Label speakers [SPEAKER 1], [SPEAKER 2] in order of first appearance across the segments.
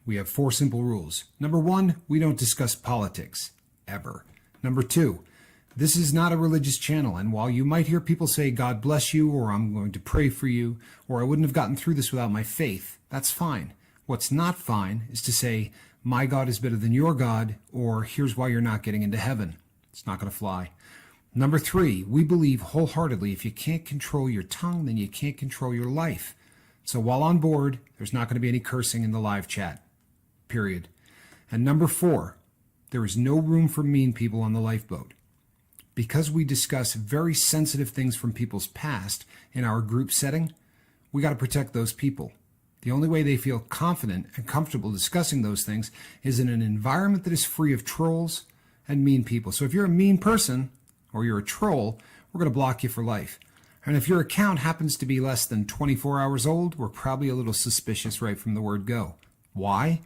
[SPEAKER 1] We have 4 simple rules. Number 1, we don't discuss politics, ever. Number 2, this is not a religious channel, and while you might hear people say, God bless you, or I'm going to pray for you, or I wouldn't have gotten through this without my faith, that's fine. What's not fine is to say, my God is better than your God, or here's why you're not getting into heaven. It's not going to fly. Number 3, we believe wholeheartedly if you can't control your tongue, then you can't control your life. So while on board, there's not going to be any cursing in the live chat, period. And number 4, there is no room for mean people on the Lifeboat. Because we discuss very sensitive things from people's past in our group setting, we got to protect those people. The only way they feel confident and comfortable discussing those things is in an environment that is free of trolls and mean people. So if you're a mean person or you're a troll, we're going to block you for life. And if your account happens to be less than 24 hours old, we're probably a little suspicious right from the word go. Why?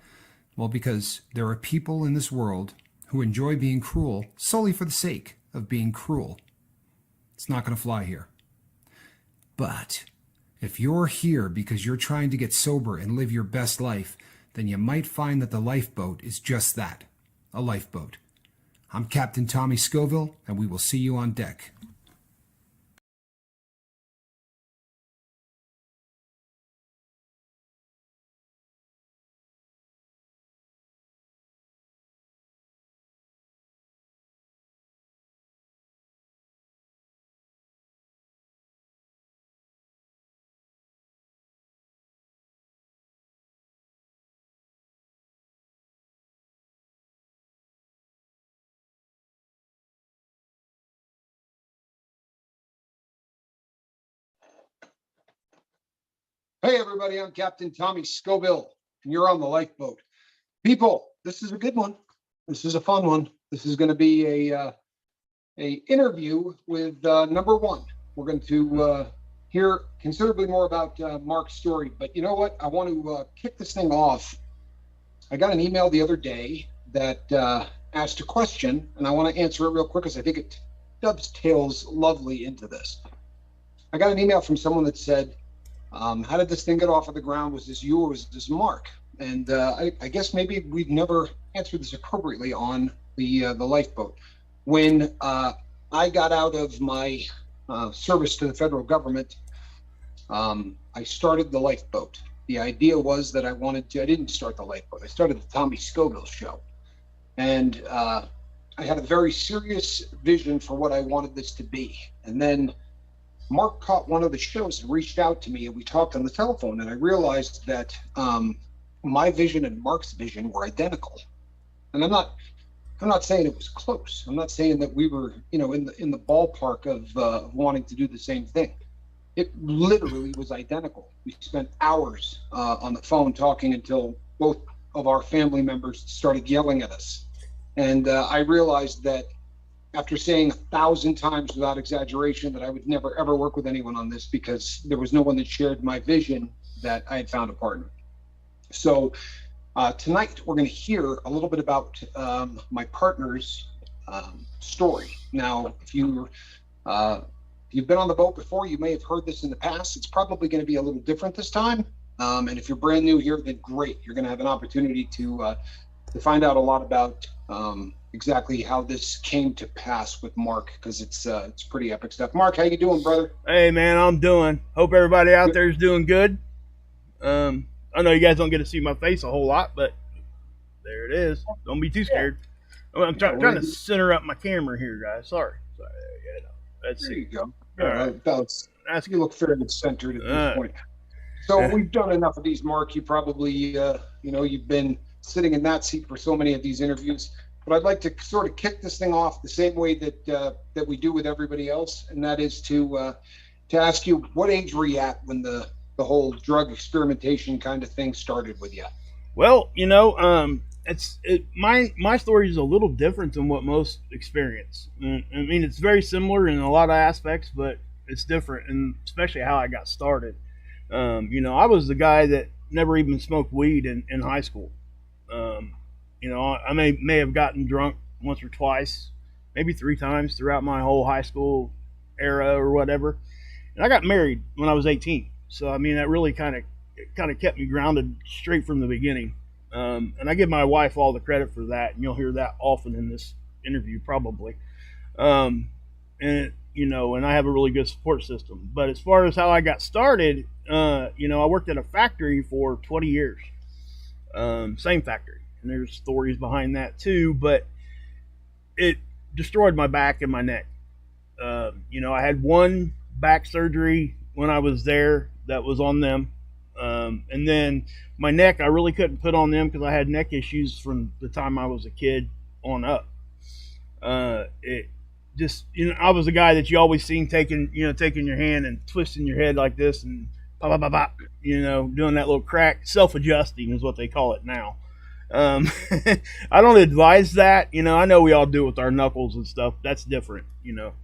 [SPEAKER 1] Well, because there are people in this world who enjoy being cruel solely for the sake of being cruel. It's not going to fly here. But if you're here because you're trying to get sober and live your best life, then you might find that the Lifeboat is just that, a lifeboat. I'm Captain Tommy Scoville, and we will see you on deck.
[SPEAKER 2] Hey everybody, I'm Captain Tommy Scoville, and you're on the Lifeboat. People, this is a good one. This is a fun one. This is going to be a interview with number 1. We're going to hear considerably more about Mark's story, but you know what? I want to kick this thing off. I got an email the other day that asked a question, and I want to answer it real quick because I think it dovetails lovely into this. I got an email from someone that said, how did this thing get off of the ground? Was this you or was this Mark? And I guess maybe we've never answered this appropriately on the Lifeboat. When I got out of my service to the federal government, I started the Lifeboat. The idea was that I didn't start the Lifeboat. I started the Tommy Scoville Show. And I had a very serious vision for what I wanted this to be. And then Mark caught one of the shows and reached out to me, and we talked on the telephone, and I realized that my vision and Mark's vision were identical. And I'm not saying it was close. I'm not saying that we were, in the ballpark of wanting to do the same thing. It literally was identical. We spent hours on the phone talking until both of our family members started yelling at us. And I realized that after saying 1,000 times without exaggeration that I would never, ever work with anyone on this because there was no one that shared my vision, that I had found a partner. So tonight we're going to hear a little bit about my partner's story. Now, if you've been on the boat before, you may have heard this in the past. It's probably going to be a little different this time. And if you're brand new here, then great. You're going to have an opportunity to find out a lot about exactly how this came to pass with Mark, because it's pretty epic stuff. Mark, how you doing, brother?
[SPEAKER 3] Hey, man, I'm doing. Hope everybody out there is doing good. I know you guys don't get to see my face a whole lot, but there it is. Don't be too scared. I'm trying to center up my camera here, guys. Sorry.
[SPEAKER 2] There you go.
[SPEAKER 3] All right.
[SPEAKER 2] You look fairly centered at this point. So we've done enough of these, Mark. You probably, you've been sitting in that seat for so many of these interviews. But I'd like to sort of kick this thing off the same way that we do with everybody else, and that is to ask you, what age were you at when the whole drug experimentation kind of thing started with you?
[SPEAKER 3] Well, my story is a little different than what most experience. I mean, it's very similar in a lot of aspects, but it's different, and especially how I got started. I was the guy that never even smoked weed in high school. I may have gotten drunk once or twice, maybe 3 times throughout my whole high school era or whatever. And I got married when I was 18. So, I mean, that really kind of kept me grounded straight from the beginning. And I give my wife all the credit for that, and you'll hear that often in this interview probably. And and I have a really good support system. But as far as how I got started, I worked at a factory for 20 years, same factory, and there's stories behind that too. But it destroyed my back and my neck. I had one back surgery when I was there that was on them. And then my neck, I really couldn't put on them because I had neck issues from the time I was a kid on up. It just, I was a guy that you always seen taking your hand and twisting your head like this and pop, pop, pop, pop, doing that little crack. Self-adjusting is what they call it now. I don't advise that. I know we all do it with our knuckles and stuff. That's different,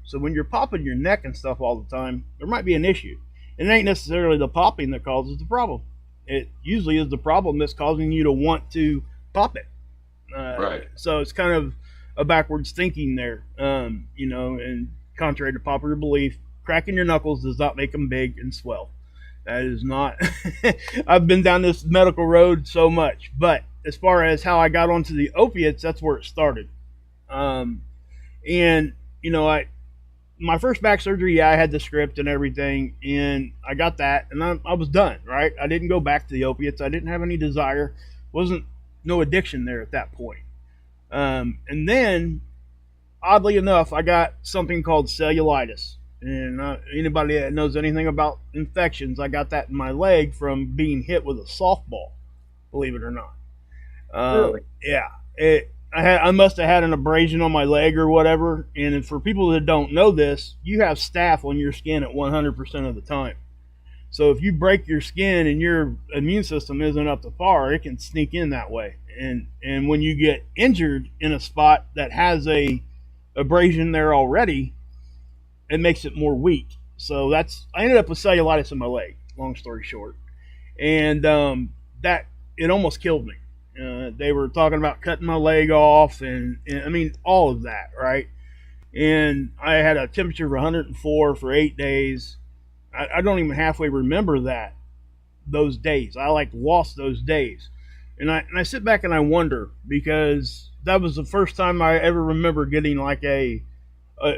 [SPEAKER 3] So when you're popping your neck and stuff all the time, there might be an issue. And it ain't necessarily the popping that causes the problem. It usually is the problem that's causing you to want to pop it.
[SPEAKER 2] Right.
[SPEAKER 3] So it's kind of a backwards thinking there, and contrary to popular belief, cracking your knuckles does not make them big and swell. That is not. I've been down this medical road so much, but as far as how I got onto the opiates, that's where it started. My first back surgery, I had the script and everything, and I got that, and I was done, right? I didn't go back to the opiates. I didn't have any desire. Wasn't no addiction there at that point. And then, oddly enough, I got something called cellulitis. And anybody that knows anything about infections, I got that in my leg from being hit with a softball, believe it or not.
[SPEAKER 2] Really?
[SPEAKER 3] Yeah. I must have had an abrasion on my leg or whatever. And for people that don't know this, you have staph on your skin at 100% of the time. So if you break your skin and your immune system isn't up to par, it can sneak in that way. And when you get injured in a spot that has a abrasion there already, it makes it more weak. So I ended up with cellulitis in my leg, long story short. And that, it almost killed me. They were talking about cutting my leg off and I mean, all of that, right? And I had a temperature of 104 for 8 days. I don't even halfway remember those days. I lost those days. And I sit back and I wonder, because that was the first time I ever remember getting it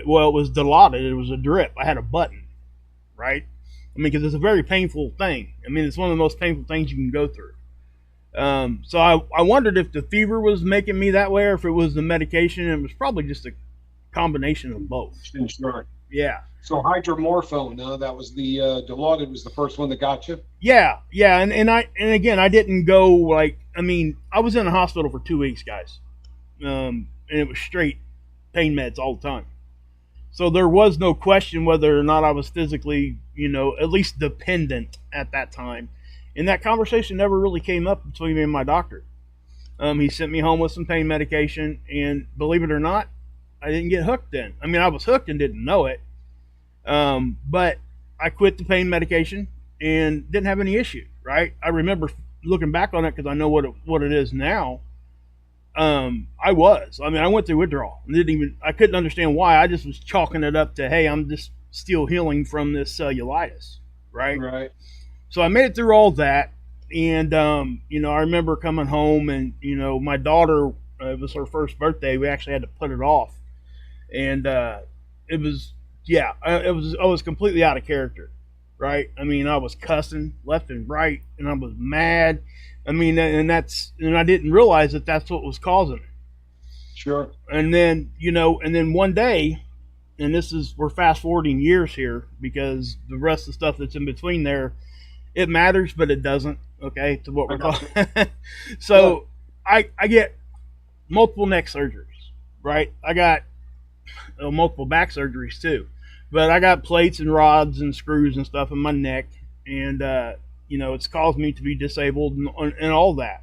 [SPEAKER 3] was dilaudid. It was a drip. I had a button, right? I mean, because it's a very painful thing. I mean, it's one of the most painful things you can go through. So I wondered if the fever was making me that way or if it was the medication. It was probably just a combination of both.
[SPEAKER 2] Sure.
[SPEAKER 3] Yeah.
[SPEAKER 2] So hydromorphone, that was the Dilaudid was the first one that got you?
[SPEAKER 3] Yeah. And again, I didn't go I was in the hospital for 2 weeks, guys. And it was straight pain meds all the time. So there was no question whether or not I was physically, at least dependent at that time. And that conversation never really came up between me and my doctor. He sent me home with some pain medication, and believe it or not, I didn't get hooked then. I mean, I was hooked and didn't know it. But I quit the pain medication and didn't have any issue, right? I remember looking back on it because I know what it is now. I went through withdrawal. I couldn't understand why. I just was chalking it up to, hey, I'm just still healing from this cellulitis, right?
[SPEAKER 2] Right.
[SPEAKER 3] So I made it through all that, and I remember coming home, and my daughter, it was her first birthday. We actually had to put it off, and I was completely out of character, right? I mean, I was cussing left and right, and I was mad. I mean, and I didn't realize that that's what was causing it.
[SPEAKER 2] Sure.
[SPEAKER 3] And then one day, and we're fast forwarding years here because the rest of the stuff that's in between there, it matters, but it doesn't. Okay, to what we're talking. So I get multiple neck surgeries, right? I got multiple back surgeries too, but I got plates and rods and screws and stuff in my neck, and it's caused me to be disabled and all that.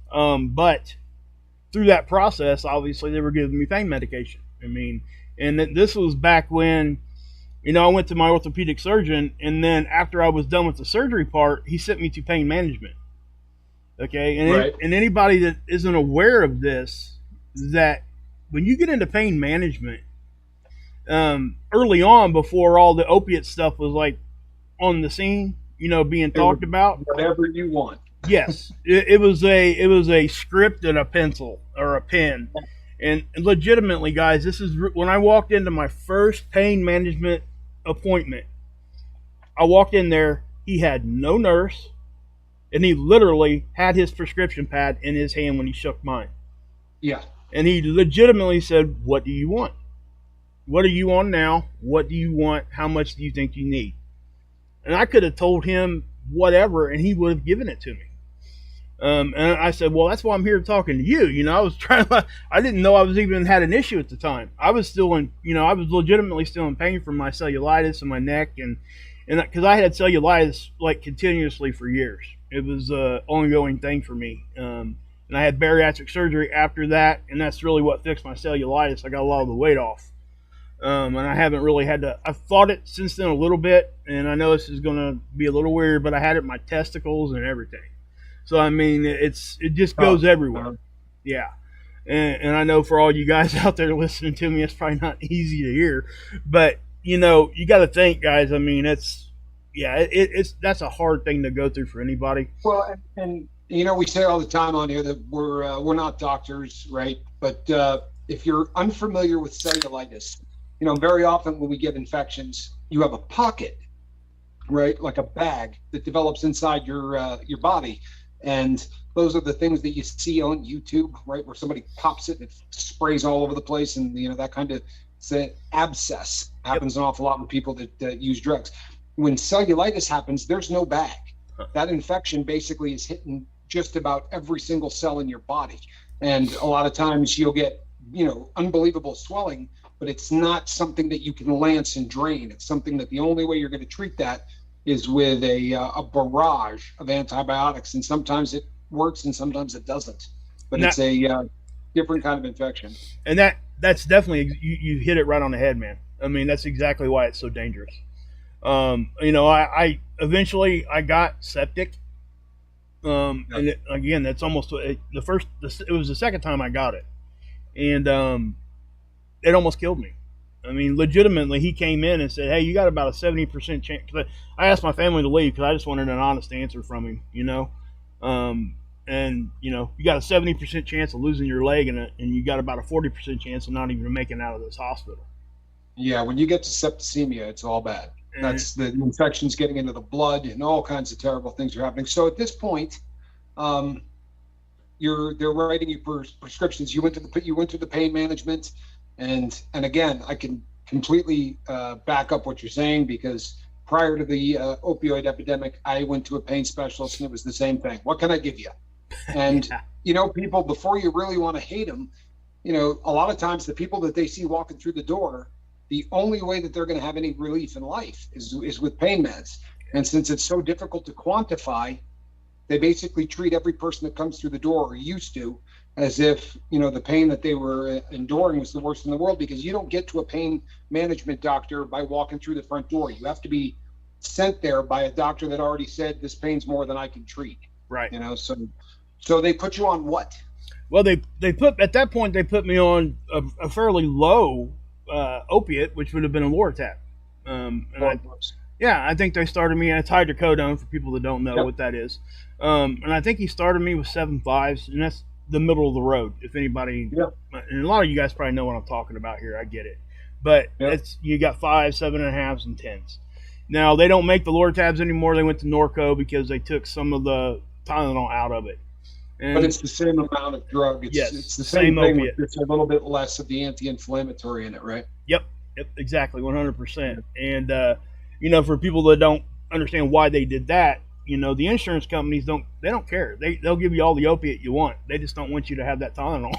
[SPEAKER 3] But through that process, obviously they were giving me pain medication. I mean, and this was back when, I went to my orthopedic surgeon, and then after I was done with the surgery part, he sent me to pain management. Okay, and
[SPEAKER 2] right.
[SPEAKER 3] And anybody that isn't aware of this, that when you get into pain management, early on, before all the opiate stuff was on the scene, being talked about.
[SPEAKER 2] Whatever you want.
[SPEAKER 3] Yes, it was a script and a pencil or a pen, and legitimately, guys, this is when I walked into my first pain management appointment. I walked in there. He had no nurse, and he literally had his prescription pad in his hand when he shook mine.
[SPEAKER 2] Yeah.
[SPEAKER 3] And he legitimately said, "What do you want? What are you on now? What do you want? How much do you think you need?" And I could have told him whatever, and he would have given it to me. And I said, "Well, that's why I'm here talking to you." I was trying to, I didn't know I was even had an issue at the time. I was still in, I was legitimately still in pain from my cellulitis in my neck. And because I had cellulitis like continuously for years. It was an ongoing thing for me. And I had bariatric surgery after that. And that's really what fixed my cellulitis. I got a lot of the weight off. And I haven't really had to, I've fought it since then a little bit. And I know this is going to be a little weird, but I had it in my testicles and everything. So I mean, it just goes everywhere. Yeah, and I know for all you guys out there listening to me, it's probably not easy to hear, but you got to think, guys. I mean, it's that's a hard thing to go through for anybody.
[SPEAKER 2] Well, and we say all the time on here that we're not doctors, right? But if you're unfamiliar with cellulitis, very often when we get infections, you have a pocket, right, like a bag that develops inside your body. And those are the things that you see on YouTube, right, where somebody pops it and it sprays all over the place. And, that kind of abscess happens an awful lot with people that use drugs. When cellulitis happens, there's no bag. That infection basically is hitting just about every single cell in your body. And a lot of times you'll get, unbelievable swelling, but it's not something that you can lance and drain. It's something that the only way you're going to treat that is with a barrage of antibiotics, and sometimes it works and sometimes it doesn't. But it's a different kind of infection. And
[SPEAKER 3] that's definitely you hit it right on the head, man. I mean, that's exactly why it's so dangerous. I eventually I got septic. And again, that's almost it was the second time I got it, and it almost killed me. I mean, legitimately, he came in and said, "Hey, you got about a 70% chance." I asked my family to leave because I just wanted an honest answer from him, and you got a 70% chance of losing your leg, and you got about a 40% chance of not even making it out of this hospital.
[SPEAKER 2] Yeah, when you get to septicemia, it's all bad. That's the infections getting into the blood, and all kinds of terrible things are happening. So at this point, they're writing you prescriptions. You went to the pain management. And again, I can completely back up what you're saying, because prior to the opioid epidemic, I went to a pain specialist and it was the same thing. What can I give you? And, people, before you really want to hate them, a lot of times the people that they see walking through the door, the only way that they're going to have any relief in life is with pain meds. And since it's so difficult to quantify, they basically treat every person that comes through the door, or used to, as if the pain that they were enduring was the worst in the world, because you don't get to a pain management doctor by walking through the front door. You have to be sent there by a doctor that already said this pain's more than I can treat.
[SPEAKER 3] Right.
[SPEAKER 2] So they put you on what?
[SPEAKER 3] Well, they put at that point they put me on a fairly low opiate, which would have been a Lortab. I think they started me. It's hydrocodone for people that don't know what that is. And I think he started me with 7.5s, and that's the middle of the road. If anybody, and a lot of you guys probably know what I'm talking about here. I get it, but it's you got 5, 7.5s, and 10s. Now they don't make the Lortabs anymore. They went to Norco because they took some of the Tylenol out of it.
[SPEAKER 2] But it's the same amount of drug. It's the same thing. Opiate. It's a little bit less of the anti-inflammatory in it, right?
[SPEAKER 3] Yep, exactly, 100%. And for people that don't understand why they did that, the insurance companies don't care. They'll give you all the opiate you want. They just don't want you to have that Tylenol.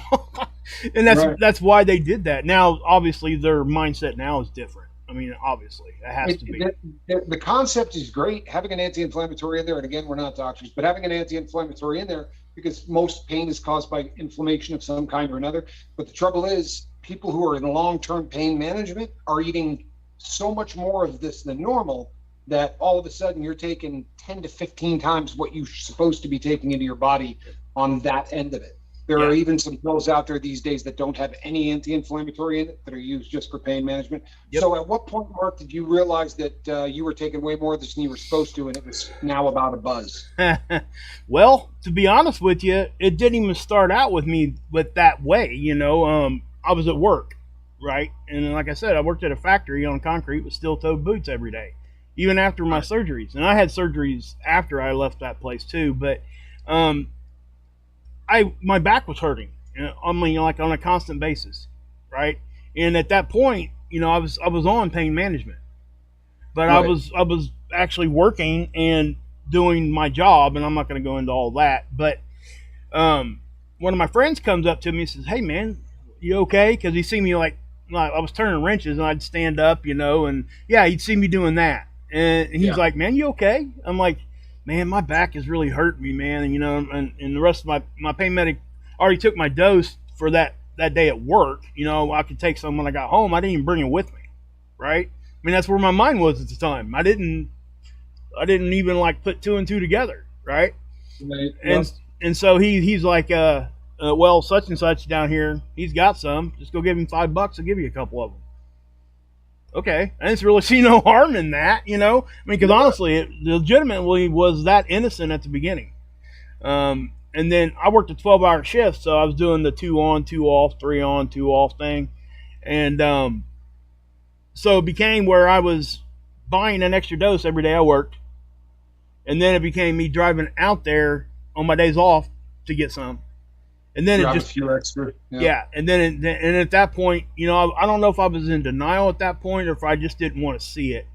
[SPEAKER 3] And that's why they did that. Now, obviously, their mindset now is different. I mean, obviously, it has to be.
[SPEAKER 2] The concept is great, having an anti-inflammatory in there. And again, we're not doctors, but having an anti-inflammatory in there, because most pain is caused by inflammation of some kind or another. But the trouble is, people who are in long-term pain management are eating so much more of this than normal that all of a sudden you're taking 10 to 15 times what you're supposed to be taking into your body on that end of it. There are
[SPEAKER 3] Yeah.
[SPEAKER 2] even some pills out there these days that don't have any anti-inflammatory in it, that are used just for pain management.
[SPEAKER 3] Yep.
[SPEAKER 2] So at what point, Mark, did you realize that you were taking way more of this than you were supposed to, and it was now about a buzz?
[SPEAKER 3] Well, to be honest with you, it didn't even start out with me with that way. I was at work, right? And like I said, I worked at a factory on concrete with steel-toed boots every day, even after my surgeries. And I had surgeries after I left that place too. But um, my back was hurting. I mean, like on a constant basis, right? And at that point, I was on pain management, but
[SPEAKER 2] Right.
[SPEAKER 3] I was actually working and doing my job, and I'm not going to go into all that. But one of my friends comes up to me and says, "Hey, man, you okay?" Because he see me like I was turning wrenches, and I'd stand up, and yeah, he'd see me doing that, and he's
[SPEAKER 2] Yeah.
[SPEAKER 3] like, "Man, you okay?" I'm like, "Man, my back is really hurting me, man," and the rest of my pain medic already took my dose for that day at work. I could take some when I got home. I didn't even bring it with me, right? I mean, that's where my mind was at the time. I didn't even like put two and two together, right?
[SPEAKER 2] Right.
[SPEAKER 3] And so he's like, well, such and such down here, he's got some. Just go give him $5. I'll give you a couple of them. Okay, I didn't really see no harm in that, I mean, because honestly, it legitimately was that innocent at the beginning. And then I worked a 12-hour shift, so I was doing the 2 on, 2 off, 3 on, 2 off thing, and so it became where I was buying an extra dose every day I worked, and then it became me driving out there on my days off to get some, and then
[SPEAKER 2] Grab
[SPEAKER 3] it
[SPEAKER 2] a
[SPEAKER 3] just
[SPEAKER 2] few extra.
[SPEAKER 3] yeah, and then and at that point, I don't know if I was in denial at that point or if I just didn't want to see it,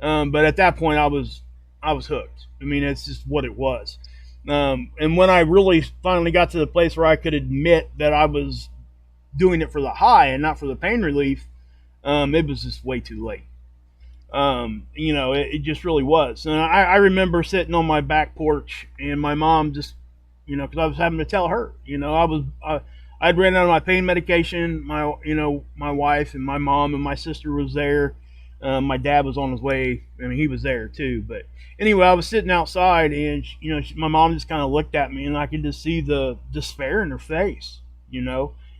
[SPEAKER 3] but at that point I was hooked. I mean, it's just what it was. And when I really finally got to the place where I could admit that I was doing it for the high and not for the pain relief, it was just way too late. It just really was. And I remember sitting on my back porch and my mom just, because I was having to tell her, I'd ran out of my pain medication. My wife and my mom and my sister was there. My dad was on his way. I mean, he was there too. But anyway, I was sitting outside and, my mom just kind of looked at me and I could just see the despair in her face,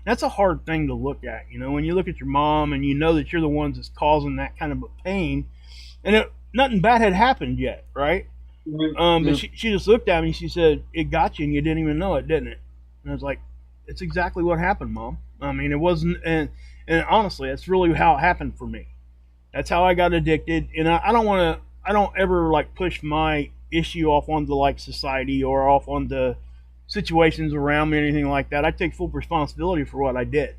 [SPEAKER 3] That's a hard thing to look at, when you look at your mom and you know that you're the ones that's causing that kind of a pain, and nothing bad had happened yet, right? But she just looked at me and she said, "It got you and you didn't even know it, didn't it?" And I was like, "It's exactly what happened, Mom." I mean, it wasn't, and honestly, that's really how it happened for me. That's how I got addicted, and I don't ever like push my issue off onto like society or off onto situations around me or anything like that. I take full responsibility for what I did.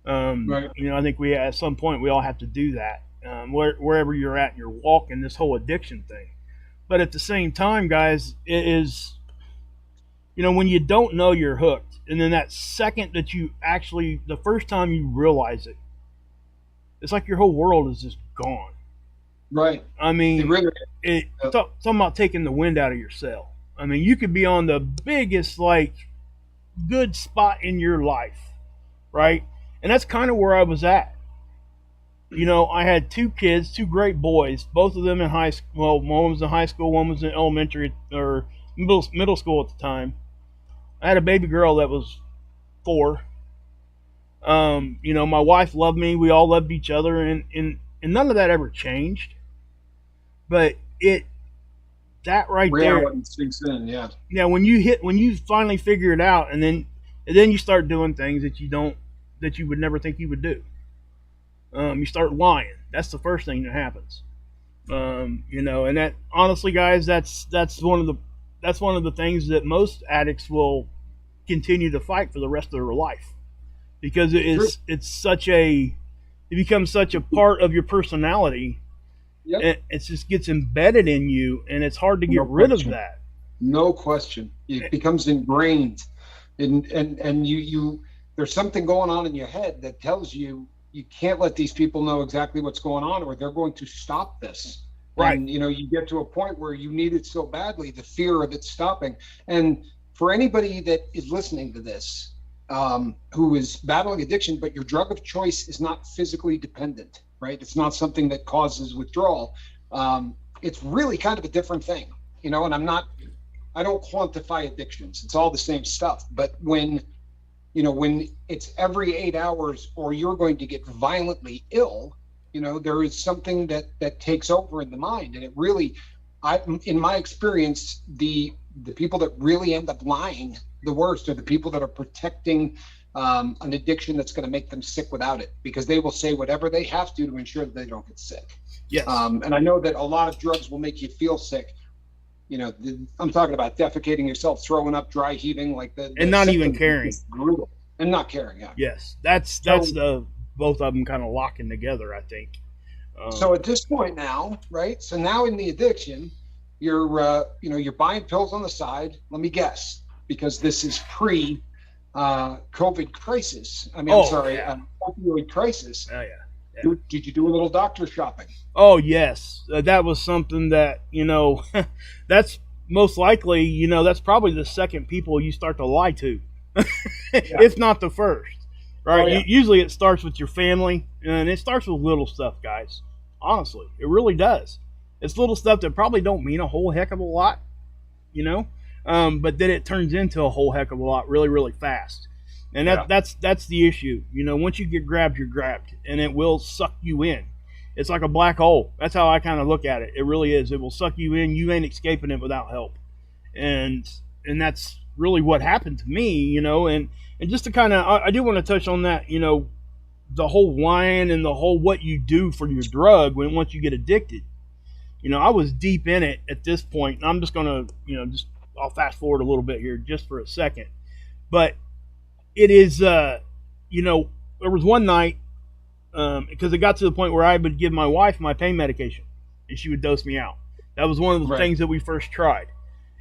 [SPEAKER 2] Right.
[SPEAKER 3] I think at some point we all have to do that, wherever you're at in your walk in this whole addiction thing. But at the same time, guys, it is, when you don't know you're hooked, and then that second that the first time you realize it, it's like your whole world is just gone.
[SPEAKER 2] Right.
[SPEAKER 3] I mean,
[SPEAKER 2] It really.
[SPEAKER 3] talking about taking the wind out of your sail. I mean, you could be on the biggest, like, good spot in your life, right? And that's kind of where I was at. I had 2 kids, 2 great boys, both of them in high school. Well, one was in high school, one was in elementary or middle school at the time. I had a baby girl that was 4. My wife loved me. We all loved each other, and none of that ever changed. But that right
[SPEAKER 2] Reality
[SPEAKER 3] there,
[SPEAKER 2] sinks in. Yeah.
[SPEAKER 3] yeah, when you finally figure it out, and then you start doing things that you would never think you would do. You start lying. That's the first thing that happens. And that, honestly, guys, that's one of the things that most addicts will continue to fight for the rest of their life, because it becomes such a part of your personality.
[SPEAKER 2] Yep.
[SPEAKER 3] And it just gets embedded in you, and it's hard to get
[SPEAKER 2] No
[SPEAKER 3] rid of
[SPEAKER 2] question.
[SPEAKER 3] that.
[SPEAKER 2] No question. It becomes ingrained, and you there's something going on in your head that tells you can't let these people know exactly what's going on, or they're going to stop this.
[SPEAKER 3] Right.
[SPEAKER 2] And you get to a point where you need it so badly, the fear of it stopping. And for anybody that is listening to this, who is battling addiction, but your drug of choice is not physically dependent, right? It's not something that causes withdrawal. It's really kind of a different thing, and I don't quantify addictions. It's all the same stuff. But when when it's every 8 hours or you're going to get violently ill, there is something that takes over in the mind. And it really, in my experience, the people that really end up lying the worst are the people that are protecting an addiction that's going to make them sick without it, because they will say whatever they have to ensure that they don't get sick.
[SPEAKER 3] Yes.
[SPEAKER 2] And I know that a lot of drugs will make you feel sick. I'm talking about defecating yourself, throwing up, dry heaving, like
[SPEAKER 3] and not even caring.
[SPEAKER 2] Brutal. And not caring. Yeah.
[SPEAKER 3] Yes, that's the both of them kind of locking together, I think.
[SPEAKER 2] So at this point now, right? So now in the addiction, you're buying pills on the side. Let me guess, because this is pre COVID crisis. Opioid crisis.
[SPEAKER 3] Oh yeah.
[SPEAKER 2] Did you do a little doctor shopping?
[SPEAKER 3] Oh yes, that was something that that's most likely that's probably the second people you start to lie to, if not the first. Right? Oh, yeah. Usually it starts with your family, and it starts with little stuff, guys. Honestly, it really does. It's little stuff that probably don't mean a whole heck of a lot, but then it turns into a whole heck of a lot really, really fast. And that's the issue. Once you get grabbed, you're grabbed, and it will suck you in. It's like a black hole. That's how I kind of look at it. It really is. It will suck you in. You ain't escaping it without help. And that's really what happened to me, and just to kind of, I do want to touch on that, the whole lying and the whole what you do for your drug once you get addicted. I was deep in it at this point, and I'm just going to, I'll fast forward a little bit here just for a second. But it is, there was one night, because it got to the point where I would give my wife my pain medication, and she would dose me out. That was one of the things that we first tried.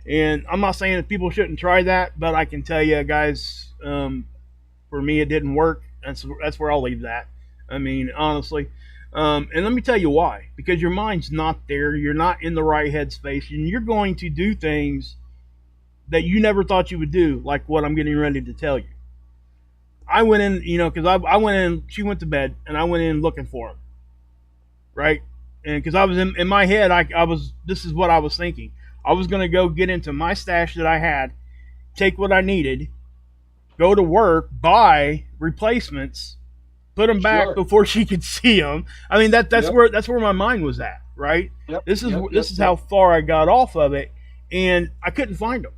[SPEAKER 3] And I'm not saying that people shouldn't try that, but I can tell you, guys, for me, it didn't work. That's where I'll leave that. I mean, honestly. And let me tell you why. Because your mind's not there. You're not in the right headspace. And you're going to do things that you never thought you would do, like what I'm getting ready to tell you. I went in, because I went in, she went to bed, and I went in looking for him. Right? And because I was in my head, this is what I was thinking. I was going to go get into my stash that I had, take what I needed, go to work, buy replacements, put them back before she could see them. I mean, that's where my mind was at, right?
[SPEAKER 2] Yep.
[SPEAKER 3] This is how far I got off of it, and I couldn't find them.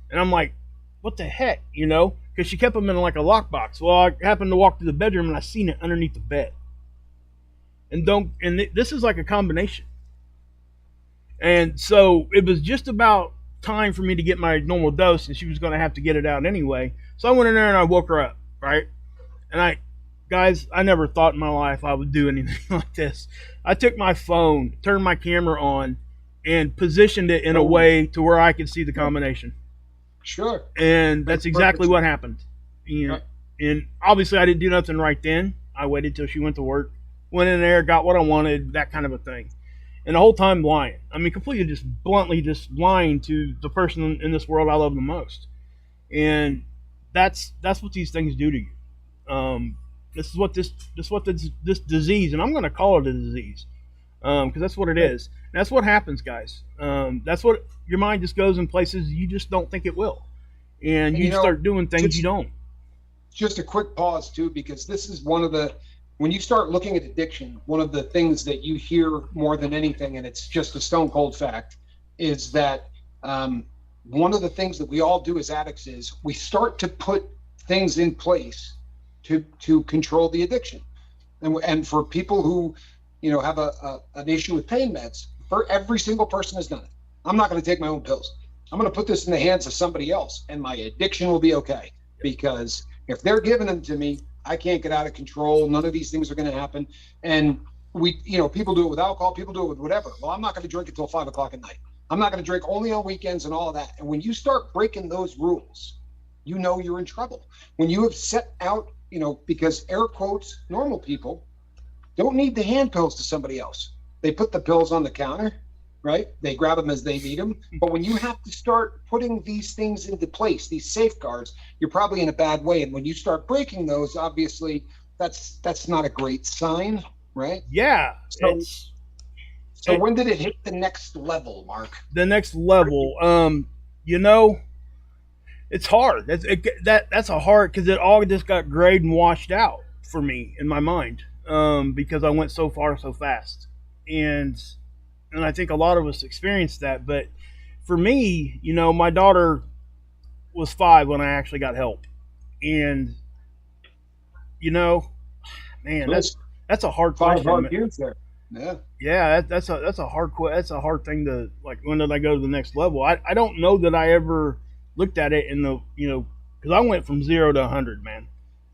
[SPEAKER 3] And I'm like, what the heck, because she kept them in like a lockbox. Well, I happened to walk to the bedroom, and I seen it underneath the bed. And this is like a combination. And so it was just about time for me to get my normal dose, and she was going to have to get it out anyway. So I went in there and I woke her up, right? And I never thought in my life I would do anything like this. I took my phone, turned my camera on, and positioned it in a way to where I could see the combination.
[SPEAKER 2] Sure.
[SPEAKER 3] And that's exactly what happened. And obviously I didn't do nothing right then. I waited till she went to work, went in there, got what I wanted, that kind of a thing. And the whole time lying. I mean, completely just bluntly just lying to the person in this world I love the most. And that's what these things do to you. This is what this disease, and I'm going to call it a disease, because that's what it is. And that's what happens, guys. That's what your mind just goes in places you just don't think it will, and you start doing things you don't.
[SPEAKER 2] Just a quick pause too, because this is one of the, when you start looking at addiction, one of the things that you hear more than anything, and it's just a stone cold fact, is that one of the things that we all do as addicts is we start to put things in place to control the addiction. And for people who, have an issue with pain meds, for every single person has done it. I'm not going to take my own pills. I'm going to put this in the hands of somebody else, and my addiction will be okay. Because if they're giving them to me, I can't get out of control. None of these things are going to happen. And people do it with alcohol. People do it with whatever. Well, I'm not going to drink until 5 o'clock at night. I'm not going to drink only on weekends and all of that. And when you start breaking those rules, you're in trouble. When you have set out, because air quotes, normal people don't need to hand pills to somebody else. They put the pills on the counter, right? They grab them as they need them. But when you have to start putting these things into place, these safeguards, you're probably in a bad way. And when you start breaking those, obviously that's not a great sign, right?
[SPEAKER 3] Yeah.
[SPEAKER 2] So when did it hit the next level, Mark?
[SPEAKER 3] The next level, it's hard. That's a hard, because it all just got grayed and washed out for me in my mind, because I went so far so fast, and I think a lot of us experienced that. But for me, my daughter was 5 when I actually got help, and you know, man, that's a hard
[SPEAKER 2] 5 hard
[SPEAKER 3] question.
[SPEAKER 2] years there. Yeah.
[SPEAKER 3] Yeah, that's a hard thing to, like, when did I go to the next level? I don't know that I ever looked at it in the, because I went from 0 to 100, man.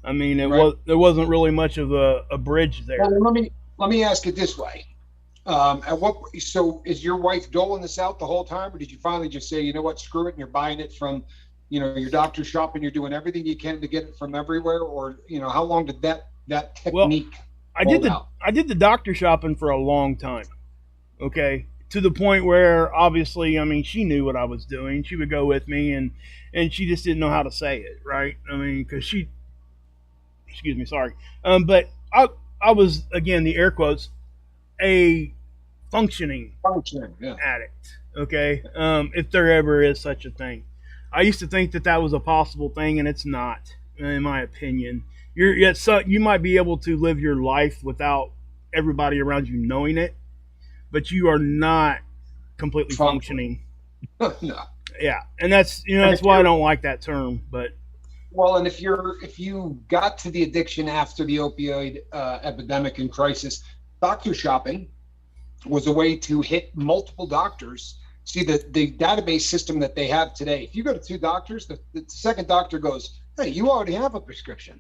[SPEAKER 3] I mean,
[SPEAKER 2] Right.
[SPEAKER 3] there wasn't really much of a bridge there.
[SPEAKER 2] Well, then let me ask it this way. So is your wife doling this out the whole time, or did you finally just say, you know what, screw it, and you're buying it from, your doctor's shop, and you're doing everything you can to get it from everywhere? Or, how long did that
[SPEAKER 3] Well,
[SPEAKER 2] technique
[SPEAKER 3] I did
[SPEAKER 2] hold
[SPEAKER 3] the
[SPEAKER 2] out?
[SPEAKER 3] I did the doctor shopping for a long time. Okay, to the point where, obviously, I mean, she knew what I was doing. She would go with me, and she just didn't know how to say it right. I mean, because excuse me, sorry, but I was, again, the air quotes, a functioning
[SPEAKER 2] Functioning, yeah.
[SPEAKER 3] addict. Okay, if there ever is such a thing. I used to think that was a possible thing, and it's not, in my opinion. You might be able to live your life without everybody around you knowing it, but you are not completely functioning.
[SPEAKER 2] No.
[SPEAKER 3] Yeah, and that's
[SPEAKER 2] And
[SPEAKER 3] that's
[SPEAKER 2] if
[SPEAKER 3] why I
[SPEAKER 2] you're
[SPEAKER 3] don't like that term. But
[SPEAKER 2] Well, and if you got to the addiction after the opioid epidemic and crisis, doctor shopping was a way to hit multiple doctors. See, the database system that they have today, if you go to 2 doctors, the second doctor goes, hey, you already have a prescription,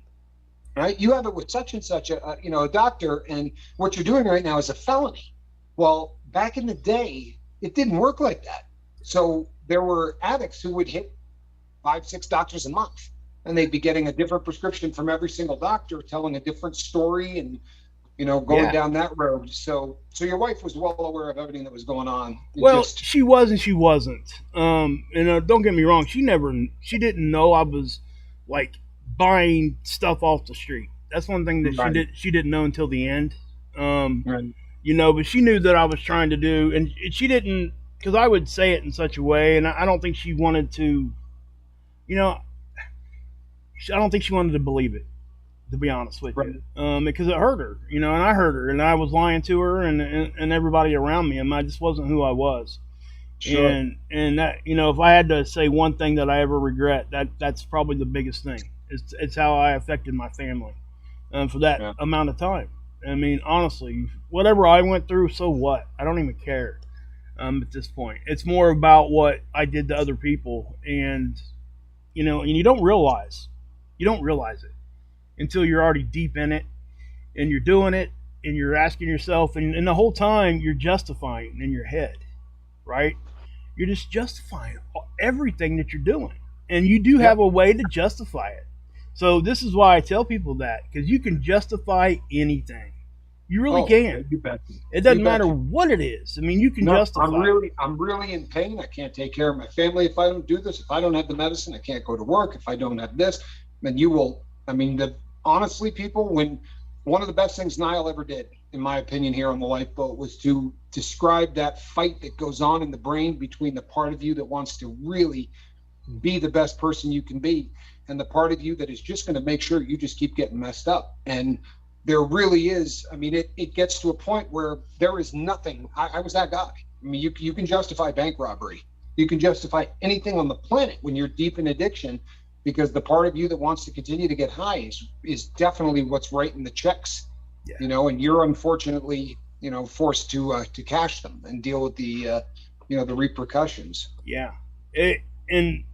[SPEAKER 2] right? You have it with such and such a doctor, and what you're doing right now is a felony. Well, back in the day, it didn't work like that. So there were addicts who would hit 5, 6 doctors a month, and they'd be getting a different prescription from every single doctor, telling a different story, and going
[SPEAKER 3] yeah,
[SPEAKER 2] down that road. So your wife was well aware of everything that was going on.
[SPEAKER 3] well, she was and she wasn't. And don't get me wrong, she didn't know I was, like, buying stuff off the street. That's one thing that
[SPEAKER 2] Right.
[SPEAKER 3] she didn't know until the end. Um,
[SPEAKER 2] Right.
[SPEAKER 3] but she knew that I was trying to do, and she didn't, because I would say it in such a way, and I don't think she wanted to, you know, I don't think she wanted to believe it, to be honest with
[SPEAKER 2] Right.
[SPEAKER 3] you, because it hurt her, and I hurt her, and I was lying to her and everybody around me, and I just wasn't who I was.
[SPEAKER 2] Sure.
[SPEAKER 3] And that, if I had to say one thing that I ever regret, that's probably the biggest thing. It's how I affected my family, for that
[SPEAKER 2] Yeah.
[SPEAKER 3] amount of time. I mean, honestly, whatever I went through, so what? I don't even care. At this point, it's more about what I did to other people, and you don't realize it until you're already deep in it, and you're doing it, and you're asking yourself, and the whole time you're justifying in your head, right? You're just justifying everything that you're doing, and you do have
[SPEAKER 2] Yep.
[SPEAKER 3] a way to justify it. So this is why I tell people that, because you can justify anything. You really
[SPEAKER 2] Oh,
[SPEAKER 3] can.
[SPEAKER 2] you bet.
[SPEAKER 3] It doesn't
[SPEAKER 2] You
[SPEAKER 3] matter
[SPEAKER 2] betcha.
[SPEAKER 3] what it is. I mean, you can
[SPEAKER 2] No,
[SPEAKER 3] justify it.
[SPEAKER 2] I'm really in pain. I can't take care of my family if I don't do this. If I don't have the medicine, I can't go to work. If I don't have this, then you will. I mean, honestly, people, when one of the best things Niall ever did, in my opinion, here on the Lifeboat, was to describe that fight that goes on in the brain between the part of you that wants to really be the best person you can be, and the part of you that is just going to make sure you just keep getting messed up. And there really is, I mean, it gets to a point where there is nothing. I was that guy. I mean, you can justify bank robbery. You can justify anything on the planet when you're deep in addiction, because the part of you that wants to continue to get high is definitely what's writing the checks.
[SPEAKER 3] Yeah.
[SPEAKER 2] And you're unfortunately, forced to cash them and deal with the repercussions.
[SPEAKER 3] Yeah. It, and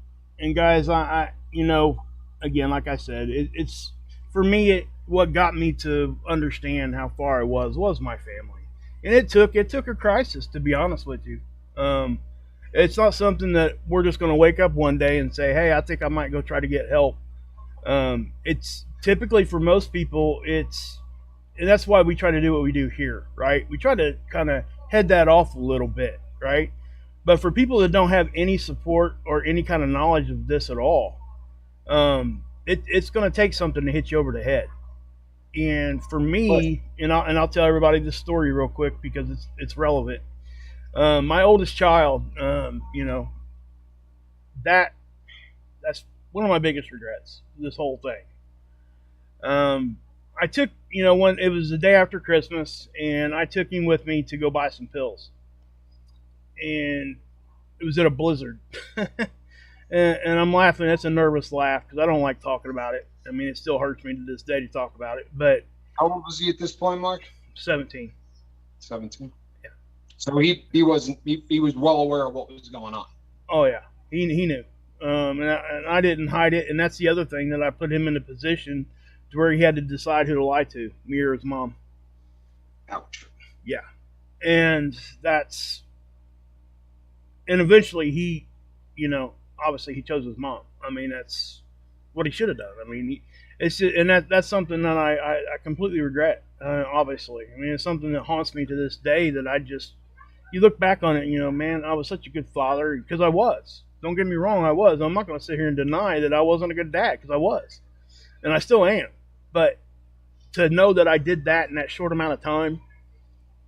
[SPEAKER 3] guys, again, like I said, it's for me. What got me to understand how far I was my family, and it took a crisis, to be honest with you. It's not something that we're just going to wake up one day and say, "Hey, I think I might go try to get help." It's typically, for most people, and that's why we try to do what we do here, right? We try to kind of head that off a little bit, right? But for people that don't have any support or any kind of knowledge of this at all, it's going to take something to hit you over the head. And for me, I'll tell everybody this story real quick because it's relevant. My oldest child, that that's one of my biggest regrets. This whole thing. I took, when it was the day after Christmas, and I took him with me to go buy some pills, and it was in a blizzard. And I'm laughing. It's a nervous laugh because I don't like talking about it. I mean, it still hurts me to this day to talk about it. But
[SPEAKER 2] How old was he at this point, Mark?
[SPEAKER 3] 17.
[SPEAKER 2] 17.
[SPEAKER 3] Yeah.
[SPEAKER 2] So he was well aware of what was going on.
[SPEAKER 3] Oh yeah, he knew, and I didn't hide it. And that's the other thing, that I put him in a position to where he had to decide who to lie to, me or his mom.
[SPEAKER 2] Ouch.
[SPEAKER 3] Yeah, and eventually he, obviously he chose his mom. I mean, that's what he should have done. I mean, it's just, and that's something that I completely regret. Obviously, I mean, it's something that haunts me to this day. That you look back on it, man, I was such a good father, because I was. Don't get me wrong, I was. I'm not going to sit here and deny that I wasn't a good dad, because I was, and I still am. But to know that I did that in that short amount of time,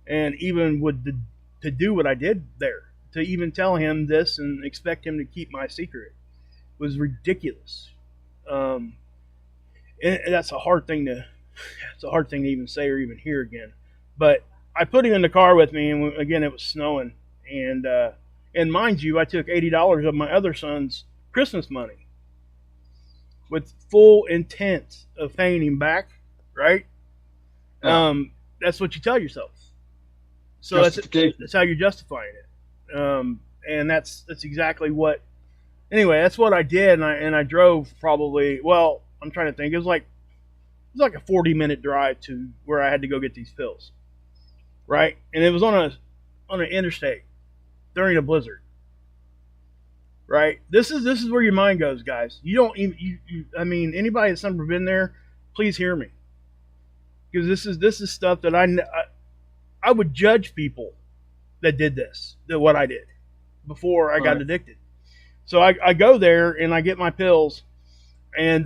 [SPEAKER 3] and even to do what I did there, to even tell him this and expect him to keep my secret, was ridiculous. And that's a hard thing to even say or even hear again. But I put him in the car with me, and again, it was snowing, and mind you, I took $80 of my other son's Christmas money with full intent of paying him back, right?
[SPEAKER 2] Yeah.
[SPEAKER 3] That's what you tell yourself. So that's how you're justifying it. And that's exactly what. Anyway, that's what I did, and I drove probably. Well, I'm trying to think. It was like a 40-minute drive to where I had to go get these pills, right? And it was on an interstate during a blizzard, right? This is where your mind goes, guys. You don't even I mean, anybody that's never been there, please hear me, because this is stuff that I would judge people that did what I did before I got addicted. So I go there and I get my pills, and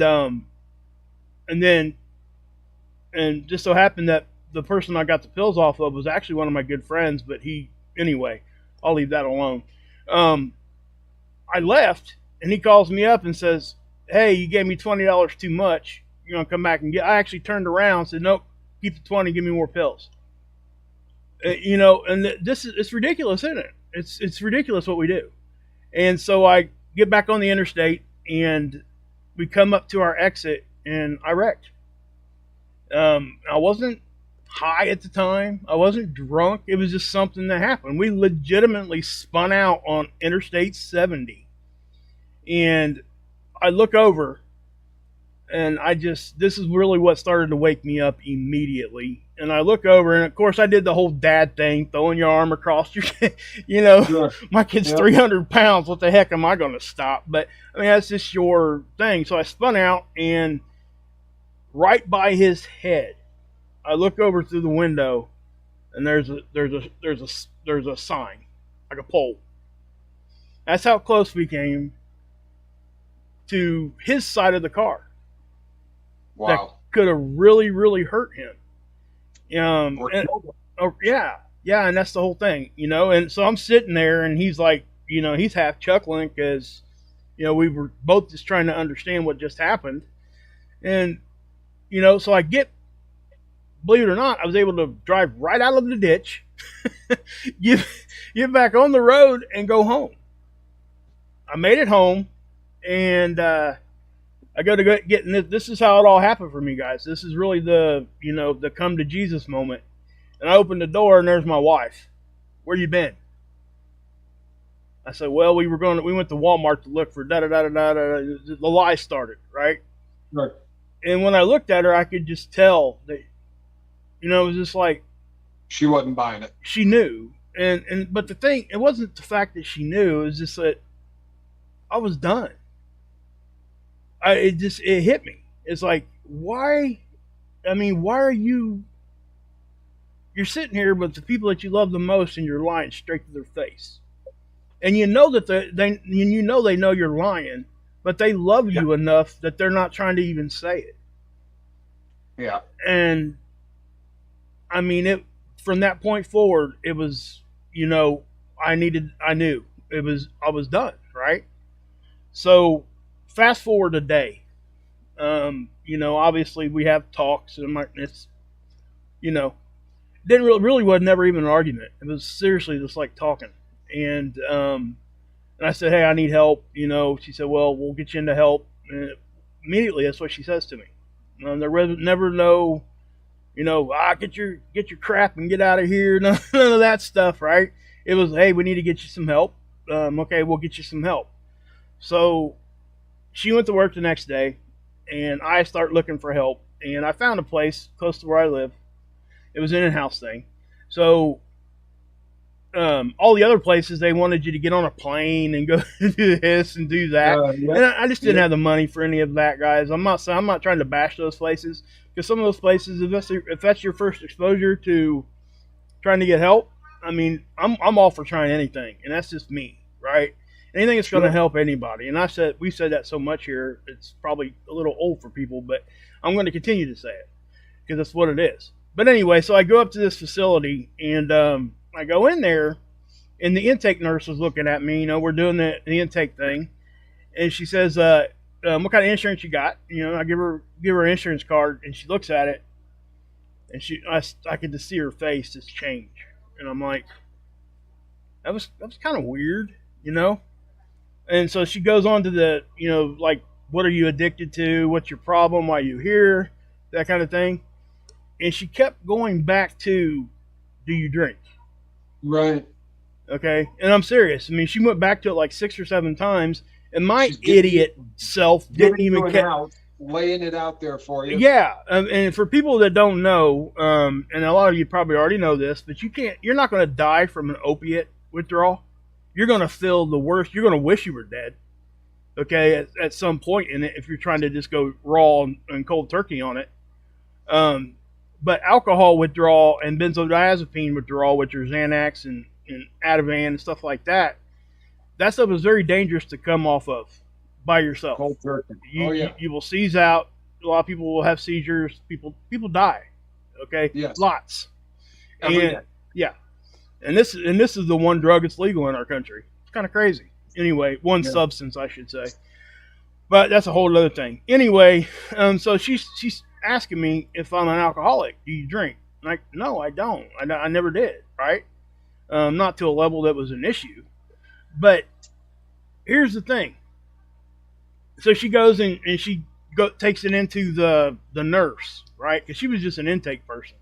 [SPEAKER 3] just so happened that the person I got the pills off of was actually one of my good friends, but anyway, I'll leave that alone. I left, and he calls me up and says, "Hey, you gave me $20 too much. You're gonna come back and get." I actually turned around and said, "Nope, keep the 20, give me more pills." And it's ridiculous, isn't it? It's ridiculous what we do. And so I get back on the interstate, and we come up to our exit, and I wrecked. I wasn't high at the time. I wasn't drunk. It was just something that happened. We legitimately spun out on Interstate 70. And I look over, and this is really what started to wake me up immediately. And I look over, and of course I did the whole dad thing, throwing your arm across your,
[SPEAKER 2] Sure.
[SPEAKER 3] My kid's 300 pounds. What the heck am I going to stop? But I mean, that's just your thing. So I spun out, and right by his head, I look over through the window, and there's a sign, like a pole. That's how close we came to his side of the car.
[SPEAKER 2] Wow.
[SPEAKER 3] That could have really, really hurt him. And that's the whole thing, And so I'm sitting there, and he's like, he's half chuckling because, we were both just trying to understand what just happened, and so I believe it or not, I was able to drive right out of the ditch, get back on the road, and go home. I made it home, and I go to getting this. This is how it all happened for me, guys. This is really the come to Jesus moment. And I opened the door, and there's my wife. Where you been? I said, well, we went to Walmart to look for da da da da da da. The lie started, right?
[SPEAKER 2] Right.
[SPEAKER 3] And when I looked at her, I could just tell that, it was just like
[SPEAKER 2] She wasn't buying it.
[SPEAKER 3] she knew. But the thing, it wasn't the fact that she knew. It was just that I was done. It hit me. It's like, why? I mean, why are you're sitting here with the people that you love the most, and you're lying straight to their face, and you know that they know you're lying, but they love you enough that they're not trying to even say it.
[SPEAKER 2] Yeah.
[SPEAKER 3] And I mean, from that point forward, it was, I knew I was done, right? So fast forward a day. Obviously we have talks, and it's, didn't really was never even an argument. It was seriously just like talking. And I said, hey, I need help. She said, well, we'll get you into help. And immediately, that's what she says to me. There was never no, get your crap and get out of here. None of that stuff, right? It was, hey, we need to get you some help. Okay, we'll get you some help. So she went to work the next day, and I start looking for help. And I found a place close to where I live. It was an in-house thing. So all the other places, they wanted you to get on a plane and go do this and do that.
[SPEAKER 2] Yeah.
[SPEAKER 3] And I just didn't have the money for any of that, guys. I'm not trying to bash those places, because some of those places, if that's your first exposure to trying to get help, I mean, I'm all for trying anything, and that's just me, right? Anything that's going to help anybody. And we said that so much here, it's probably a little old for people, but I'm going to continue to say it because that's what it is. But anyway, so I go up to this facility, and I go in there, and the intake nurse was looking at me. We're doing the intake thing, and she says, what kind of insurance you got? I give her an insurance card, and she looks at it, and I could just see her face just change, and I'm like, that was kind of weird, And so she goes on to the, like, what are you addicted to? What's your problem? Why are you here? That kind of thing. And she kept going back to, do you drink?
[SPEAKER 2] Right.
[SPEAKER 3] Okay. And I'm serious. I mean, she went back to it like 6 or 7 times, and my idiot self didn't even care.
[SPEAKER 2] Laying it out there for you.
[SPEAKER 3] Yeah. And for people that don't know, and a lot of you probably already know this, but you're not going to die from an opiate withdrawal. You're going to feel the worst. You're going to wish you were dead. Okay. At some point in it, if you're trying to just go raw and cold turkey on it. But alcohol withdrawal and benzodiazepine withdrawal, which are Xanax and Ativan and stuff like that stuff is very dangerous to come off of by yourself.
[SPEAKER 2] Cold turkey.
[SPEAKER 3] You will seize out. A lot of people will have seizures. People die. Okay.
[SPEAKER 2] Yes.
[SPEAKER 3] Lots.
[SPEAKER 2] Every day.
[SPEAKER 3] Yeah. And this is the one drug that's legal in our country. It's kind of crazy. Anyway, substance, I should say. But that's a whole other thing. Anyway, so she's asking me if I'm an alcoholic. Do you drink? Like, no, I don't. I never did, right? Not to a level that was an issue. But here's the thing. So she goes and she takes it into the nurse, right? Because she was just an intake person.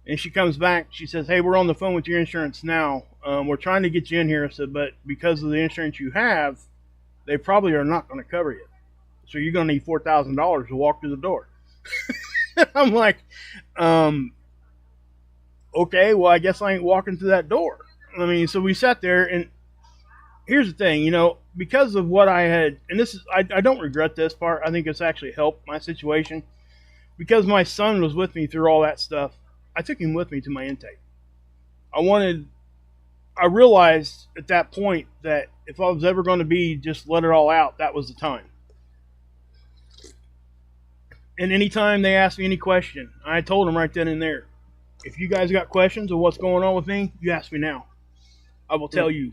[SPEAKER 3] And she comes back. She says, hey, we're on the phone with your insurance now. We're trying to get you in here. I said, but because of the insurance you have, they probably are not going to cover you. So you're going to need $4,000 to walk through the door. I'm like, okay, well, I guess I ain't walking through that door. I mean, so we sat there, and here's the thing, because of what I had, and this is, I don't regret this part. I think it's actually helped my situation. Because my son was with me through all that stuff, I took him with me to my intake. I realized at that point that if I was ever going to be just let it all out, that was the time. And anytime they asked me any question, I told them right then and there, if you guys got questions of what's going on with me, you ask me now. I will tell you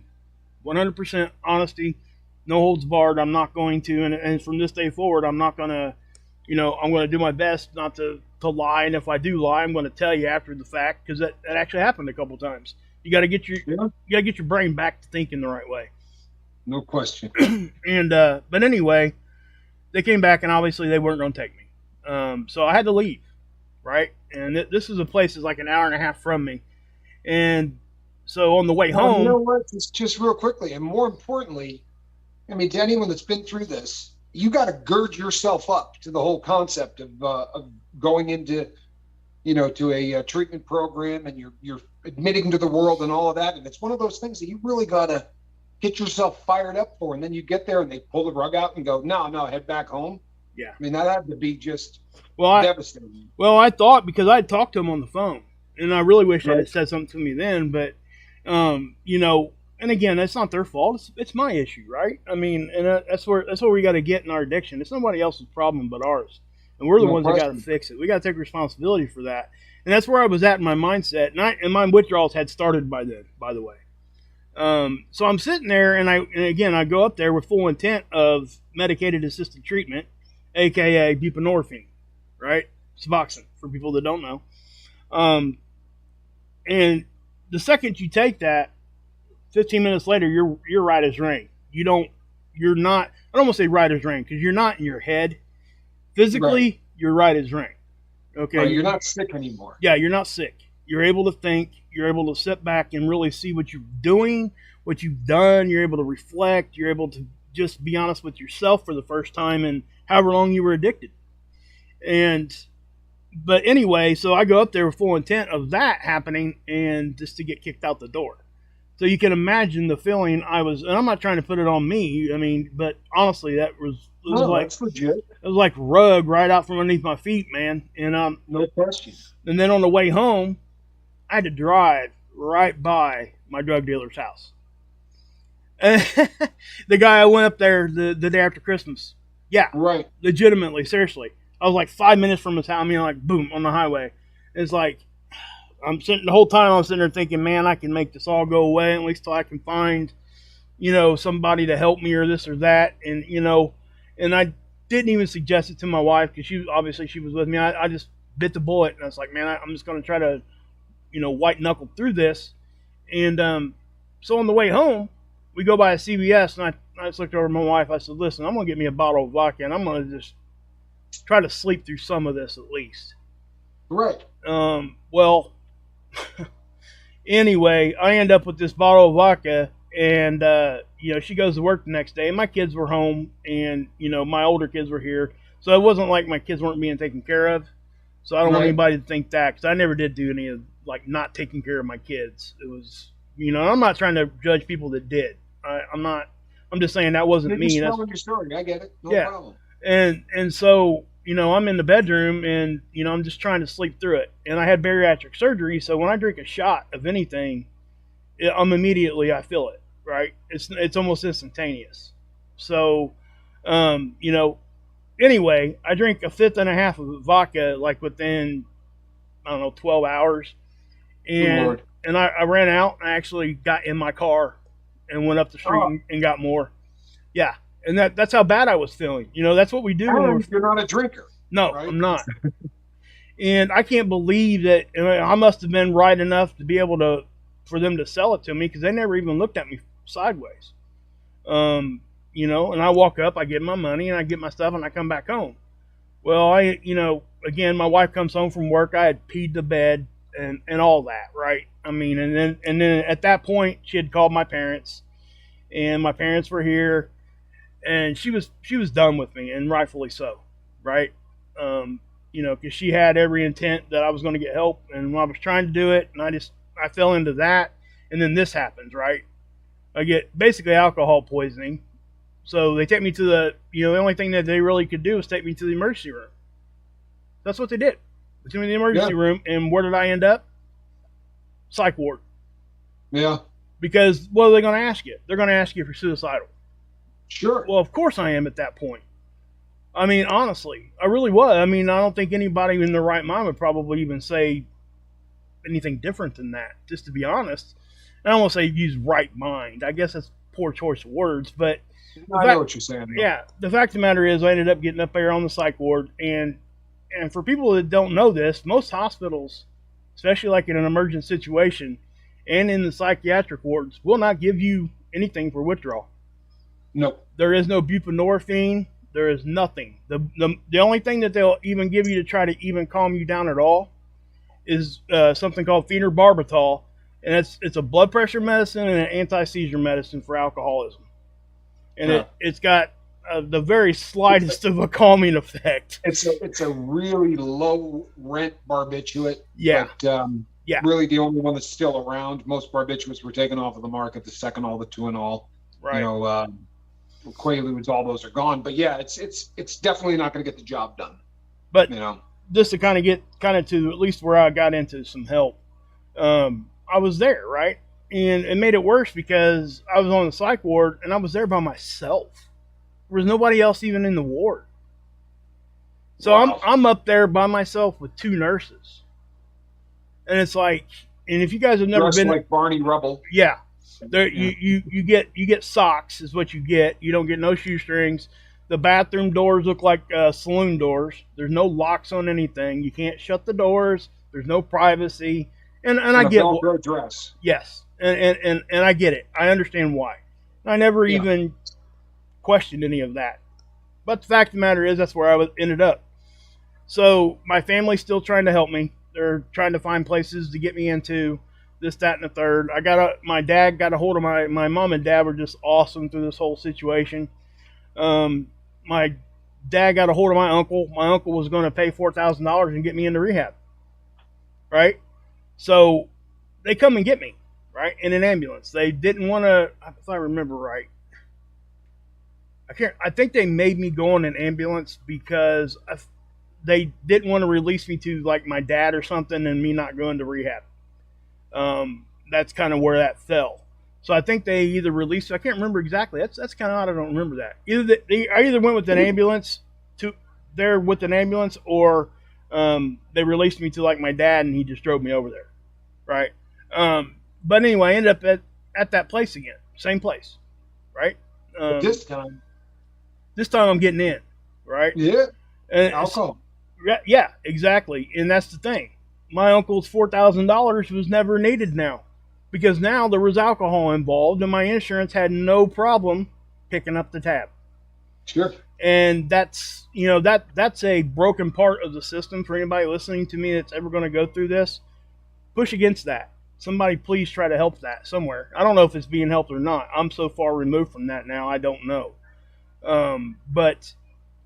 [SPEAKER 3] 100% honesty, no holds barred. I'm not going to, and from this day forward, I'm not going to, I'm going to do my best not to lie. And if I do lie, I'm going to tell you after the fact, because that actually happened a couple times. You got to get your brain back to thinking the right way.
[SPEAKER 2] No question.
[SPEAKER 3] And but anyway, they came back, and obviously they weren't going to take me. So I had to leave, right? And this is a place that's like an hour and a half from me. And so on the way home...
[SPEAKER 2] You know what? Just real quickly, and more importantly, I mean, to anyone that's been through this, you got to gird yourself up to the whole concept of going into, to a treatment program, and you're admitting to the world and all of that. And it's one of those things that you really got to get yourself fired up for. And then you get there and they pull the rug out and go, no, head back home.
[SPEAKER 3] Yeah.
[SPEAKER 2] I mean, that had to be just devastating.
[SPEAKER 3] I thought, because I had talked to him on the phone, and I really wish they had said something to me then, but, and again, that's not their fault. It's my issue, right? I mean, and that's where we got to get in our addiction. It's nobody else's problem but ours. And we're the ones that got to fix it. We got to take responsibility for that. And that's where I was at in my mindset. And my withdrawals had started by then, by the way. So I'm sitting there, and again I go up there with full intent of medicated assisted treatment, aka buprenorphine, right? Suboxone for people that don't know. And the second you take that, 15 minutes later, you're right as rain. You're not. I don't want to say right as rain because you're not in your head. Physically,
[SPEAKER 2] Right.
[SPEAKER 3] you're right as rain. Okay,
[SPEAKER 2] Right, you're not sick anymore.
[SPEAKER 3] Yeah, you're not sick. You're able to think. You're able to sit back and really see what you're doing, what you've done. You're able to reflect. You're able to just be honest with yourself for the first time in however long you were addicted. But anyway, so I go up there with full intent of that happening and just to get kicked out the door. So you can imagine the feeling I was, and I'm not trying to put it on me. I mean, but honestly, it was like
[SPEAKER 2] that's legit.
[SPEAKER 3] it was like rug right out from underneath my feet, man. And
[SPEAKER 2] No question.
[SPEAKER 3] and then on the way home, I had to drive right by my drug dealer's house. The guy I went up there the day after Christmas. Yeah,
[SPEAKER 2] Right.
[SPEAKER 3] legitimately, seriously. I was like 5 minutes from his house. I mean, like boom on the highway. It's like I'm sitting the whole time. I'm sitting there thinking, man, I can make this all go away at least till I can find, somebody to help me or this or that. And and I didn't even suggest it to my wife because she was with me. I just bit the bullet and I was like, man, I'm just going to try to, white knuckle through this. And so on the way home, we go by a CVS and I just looked over at my wife. I said, listen, I'm going to get me a bottle of vodka and I'm going to just try to sleep through some of this at least.
[SPEAKER 2] Right.
[SPEAKER 3] Well, anyway, I end up with this bottle of vodka and, she goes to work the next day and my kids were home and, my older kids were here. So it wasn't like my kids weren't being taken care of. So I don't want anybody to think that because I never did do any of like not taking care of my kids. It was, I'm not trying to judge people that did. I'm just saying that wasn't me.
[SPEAKER 2] You're telling your story. I get it. No problem.
[SPEAKER 3] And so, I'm in the bedroom and, I'm just trying to sleep through it. And I had bariatric surgery. So when I drink a shot of anything, I feel it, right? It's almost instantaneous. So, anyway, I drink a fifth and a half of vodka, like within, 12 hours. And I ran out and I actually got in my car and went up the street and got more. Yeah. And that's how bad I was feeling. That's what we do.
[SPEAKER 2] You're not a drinker.
[SPEAKER 3] No, right? I'm not. And I can't believe that I must have been right enough to be able for them to sell it to me because they never even looked at me sideways. And I walk up, I get my money and I get my stuff and I come back home. Well, again, my wife comes home from work. I had peed the bed and all that, right? I mean, and then at that point she had called my parents and my parents were here and she was done with me and rightfully so, right? Because she had every intent that I was going to get help and I was trying to do it and I fell into that and then this happens, right? I get basically alcohol poisoning. So they take me to the only thing that they really could do was take me to the emergency room. That's what they did. They took me to the emergency room and where did I end up? Psych ward.
[SPEAKER 2] Yeah.
[SPEAKER 3] Because what are they going to ask you? They're going to ask you if you're suicidal.
[SPEAKER 2] Sure.
[SPEAKER 3] Well, of course I am at that point. I mean, honestly, I really was. I mean, I don't think anybody in their right mind would probably even say anything different than that, just to be honest. And I don't want to say use right mind. I guess that's poor choice of words, but
[SPEAKER 2] I know what you're saying. Though.
[SPEAKER 3] Yeah, the fact of the matter is I ended up getting up there on the psych ward. And for people that don't know this, most hospitals, especially like in an emergent situation and in the psychiatric wards, will not give you anything for withdrawal.
[SPEAKER 2] No.
[SPEAKER 3] There is no buprenorphine. There is nothing. The only thing that they'll even give you to try to even calm you down at all is something called phenobarbital, and it's a blood pressure medicine and an anti-seizure medicine for alcoholism. And it's got the very slightest of a calming effect.
[SPEAKER 2] It's a really low rent barbiturate.
[SPEAKER 3] Yeah.
[SPEAKER 2] But, really the only one that's still around. Most barbiturates were taken off of the market. The second, all the Tuinol. Right. Quaaludes, all those are gone. But yeah, it's definitely not going to get the job done.
[SPEAKER 3] But just to kind of get to at least where I got into some help, I was there, right? And it made it worse because I was on the psych ward and I was there by myself. There was nobody else even in the ward. So wow. I'm up there by myself with two nurses. And it's like, and if you guys have never been
[SPEAKER 2] like Barney Rubble.
[SPEAKER 3] Yeah. There, you get socks is what you get. You don't get no shoestrings. The bathroom doors look like saloon doors. There's no locks on anything. You can't shut the doors. There's no privacy. And I get
[SPEAKER 2] Velcro dress.
[SPEAKER 3] Yes, and I get it. I understand why. I never even questioned any of that. But the fact of the matter is, that's where I ended up. So my family's still trying to help me. They're trying to find places to get me into this, that, and the third. My dad got a hold of my mom and dad were just awesome through this whole situation. My dad got a hold of my uncle. My uncle was going to pay $4,000 and get me into rehab. Right? So they come and get me, right, in an ambulance. They didn't want to, if I remember right. I think they made me go in an ambulance because they didn't want to release me to like my dad or something and me not going to rehab. That's kind of where that fell. So I think they either released. I can't remember exactly. That's kind of odd. I don't remember that. I either went with an ambulance or they released me to like my dad and he just drove me over there, right? But anyway, I ended up at that place again, same place, right?
[SPEAKER 2] This time
[SPEAKER 3] I'm getting in, right?
[SPEAKER 2] Yeah.
[SPEAKER 3] And
[SPEAKER 2] alcohol.
[SPEAKER 3] Yeah, exactly. And that's the thing. My uncle's $4,000 was never needed now, because now there was alcohol involved, and my insurance had no problem picking up the tab.
[SPEAKER 2] Sure.
[SPEAKER 3] And that's a broken part of the system for anybody listening to me that's ever going to go through this. Push against that. Somebody please try to help that somewhere. I don't know if it's being helped or not. I'm so far removed from that now, I don't know. But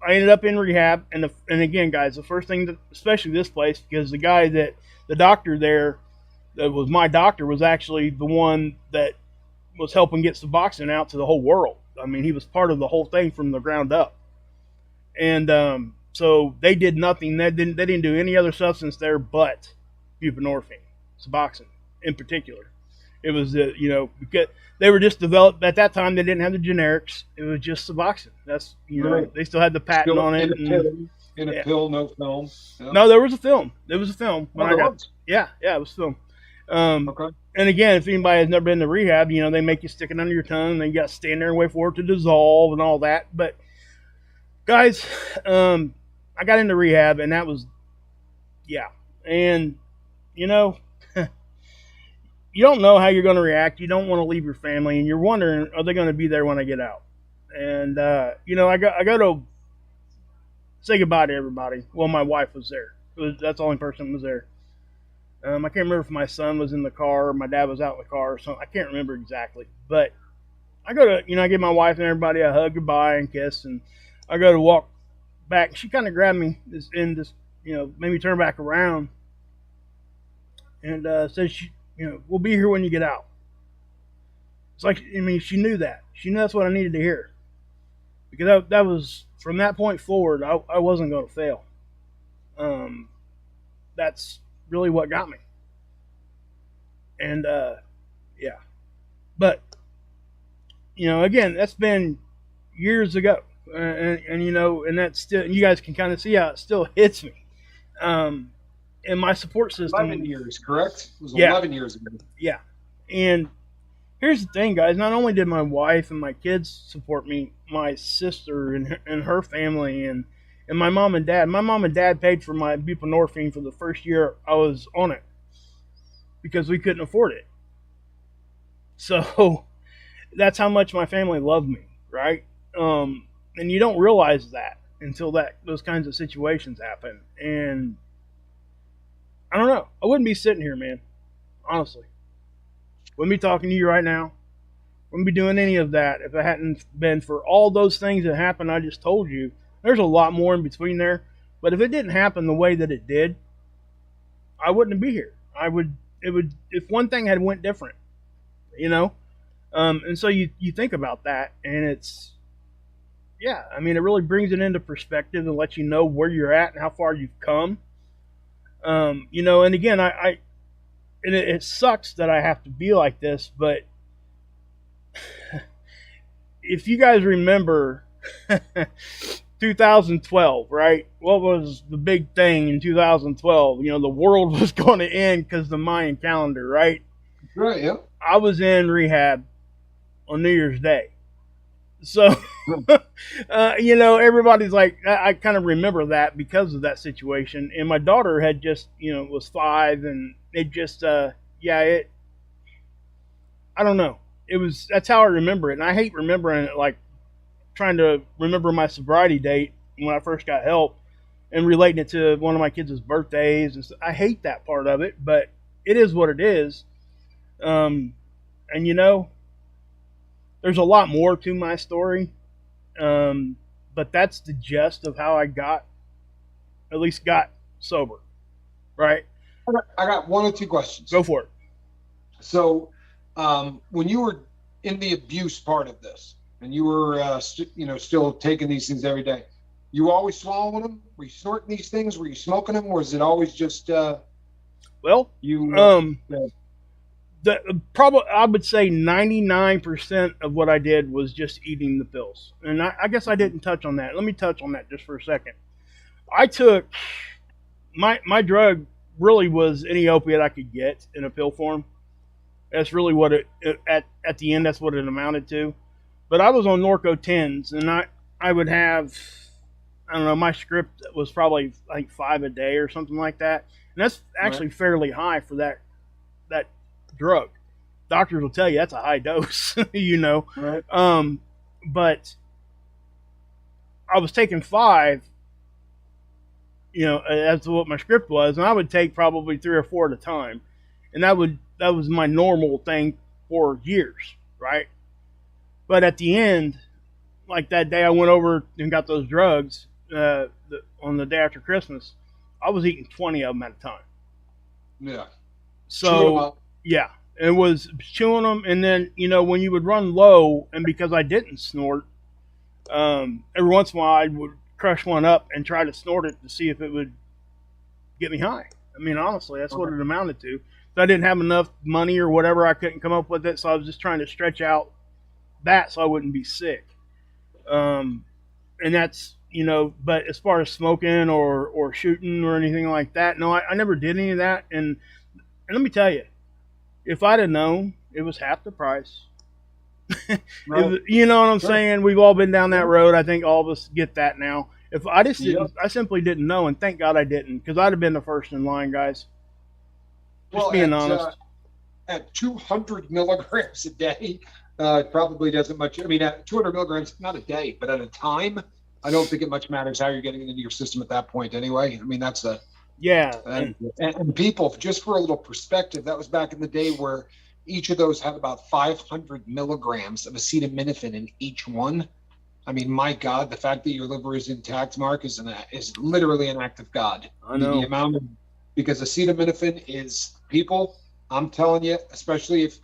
[SPEAKER 3] I ended up in rehab, and again, guys, the first thing, especially this place, because the doctor there that was my doctor was actually the one that was helping get Suboxone out to the whole world. I mean, he was part of the whole thing from the ground up. And so they did nothing. They didn't do any other substance there but buprenorphine, Suboxone in particular. It was because they were just developed at that time. They didn't have the generics. It was just Suboxone. That's
[SPEAKER 2] Right.
[SPEAKER 3] They still had the patent on it.
[SPEAKER 2] In a pill, no film. Yeah.
[SPEAKER 3] No, there was a film. There was a film.
[SPEAKER 2] Was.
[SPEAKER 3] Yeah, it was film.
[SPEAKER 2] Okay.
[SPEAKER 3] And again, if anybody has never been to rehab, they make you stick it under your tongue, and then you got to stand there and wait for it to dissolve and all that. But guys, I got into rehab, and that was, and you don't know how you're going to react. You don't want to leave your family, and you're wondering, are they going to be there when I get out? And I go to say goodbye to everybody. Well, my wife was there. That's the only person that was there. I can't remember if my son was in the car or my dad was out in the car or something. I can't remember exactly. But I go to, I give my wife and everybody a hug goodbye and kiss, and I go to walk back. She kind of grabbed me and just, made me turn back around and says, we'll be here when you get out. It's like, she knew that. She knew that's what I needed to hear. Because that was, from that point forward, I wasn't going to fail. That's really what got me. And, But, again, that's been years ago. And that's still, you guys can kind of see how it still hits me. And my support system.
[SPEAKER 2] 11 years, correct? It was 11 years ago.
[SPEAKER 3] Yeah. And here's the thing, guys. Not only did my wife and my kids support me, my sister and her family and my mom and dad. My mom and dad paid for my buprenorphine for the first year I was on it because we couldn't afford it. So that's how much my family loved me, right? And you don't realize that until those kinds of situations happen. And I don't know. I wouldn't be sitting here, man. Honestly. Wouldn't be talking to you right now. Wouldn't be doing any of that if it hadn't been for all those things that happened I just told you. There's a lot more in between there. But if it didn't happen the way that it did, I wouldn't be here. If one thing had went different, and so you think about that, and it's, it really brings it into perspective and lets you know where you're at and how far you've come. And again, it sucks that I have to be like this, but if you guys remember 2012, right? What was the big thing in 2012? The world was going to end because the Mayan calendar, right?
[SPEAKER 2] Right. Yeah.
[SPEAKER 3] I was in rehab on New Year's Day. So, everybody's like, I kind of remember that because of that situation. And my daughter had just, was 5, and it just, I don't know. That's how I remember it. And I hate remembering it, like trying to remember my sobriety date when I first got help and relating it to one of my kids' birthdays. And I hate that part of it, but it is what it is. Um, and there's a lot more to my story. But that's the gist of how I got sober, right?
[SPEAKER 2] I got one or two questions.
[SPEAKER 3] Go for it.
[SPEAKER 2] So, when you were in the abuse part of this, and you were, still taking these things every day, you always swallowing them? Were you snorting these things? Were you smoking them? Or was it always just
[SPEAKER 3] well,
[SPEAKER 2] you?
[SPEAKER 3] I would say 99% of what I did was just eating the pills, and I guess I didn't touch on that. Let me touch on that just for a second. I took my drug really was any opiate I could get in a pill form. That's really what at the end, that's what it amounted to. But I was on Norco 10s, and I would have, I don't know, my script was probably like 5 a day or something like that, and that's actually fairly high for that drug. Doctors will tell you that's a high dose,
[SPEAKER 2] Right.
[SPEAKER 3] But I was taking 5, that's what my script was, and I would take probably 3 or 4 at a time, and that was my normal thing for years, right? But at the end, like that day I went over and got those drugs on the day after Christmas, I was eating 20 of them at a time.
[SPEAKER 2] Yeah.
[SPEAKER 3] So yeah, it was chewing them, and then when you would run low, and because I didn't snort, every once in a while I would crush one up and try to snort it to see if it would get me high. I mean, honestly, that's what it amounted to. So I didn't have enough money or whatever, I couldn't come up with it, so I was just trying to stretch out that so I wouldn't be sick. And that's but as far as smoking or shooting or anything like that, no, I never did any of that. And let me tell you, if I'd have known, it was half the price.
[SPEAKER 2] Right.
[SPEAKER 3] You know what I'm saying? We've all been down that road. I think all of us get that now. If I just didn't, I simply didn't know, and thank God I didn't, because I'd have been the first in line, guys. Just being honest.
[SPEAKER 2] At 200 milligrams a day, it probably doesn't much. I mean, at 200 milligrams, not a day, but at a time, I don't think it much matters how you're getting it into your system at that point anyway. I mean, that's and people, just for a little perspective, that was back in the day where each of those had about 500 milligrams of acetaminophen in each one. I mean, my God, the fact that your liver is intact, Mark, is literally an act of God.
[SPEAKER 3] I know.
[SPEAKER 2] The amount of, because acetaminophen is, people, I'm telling you, especially if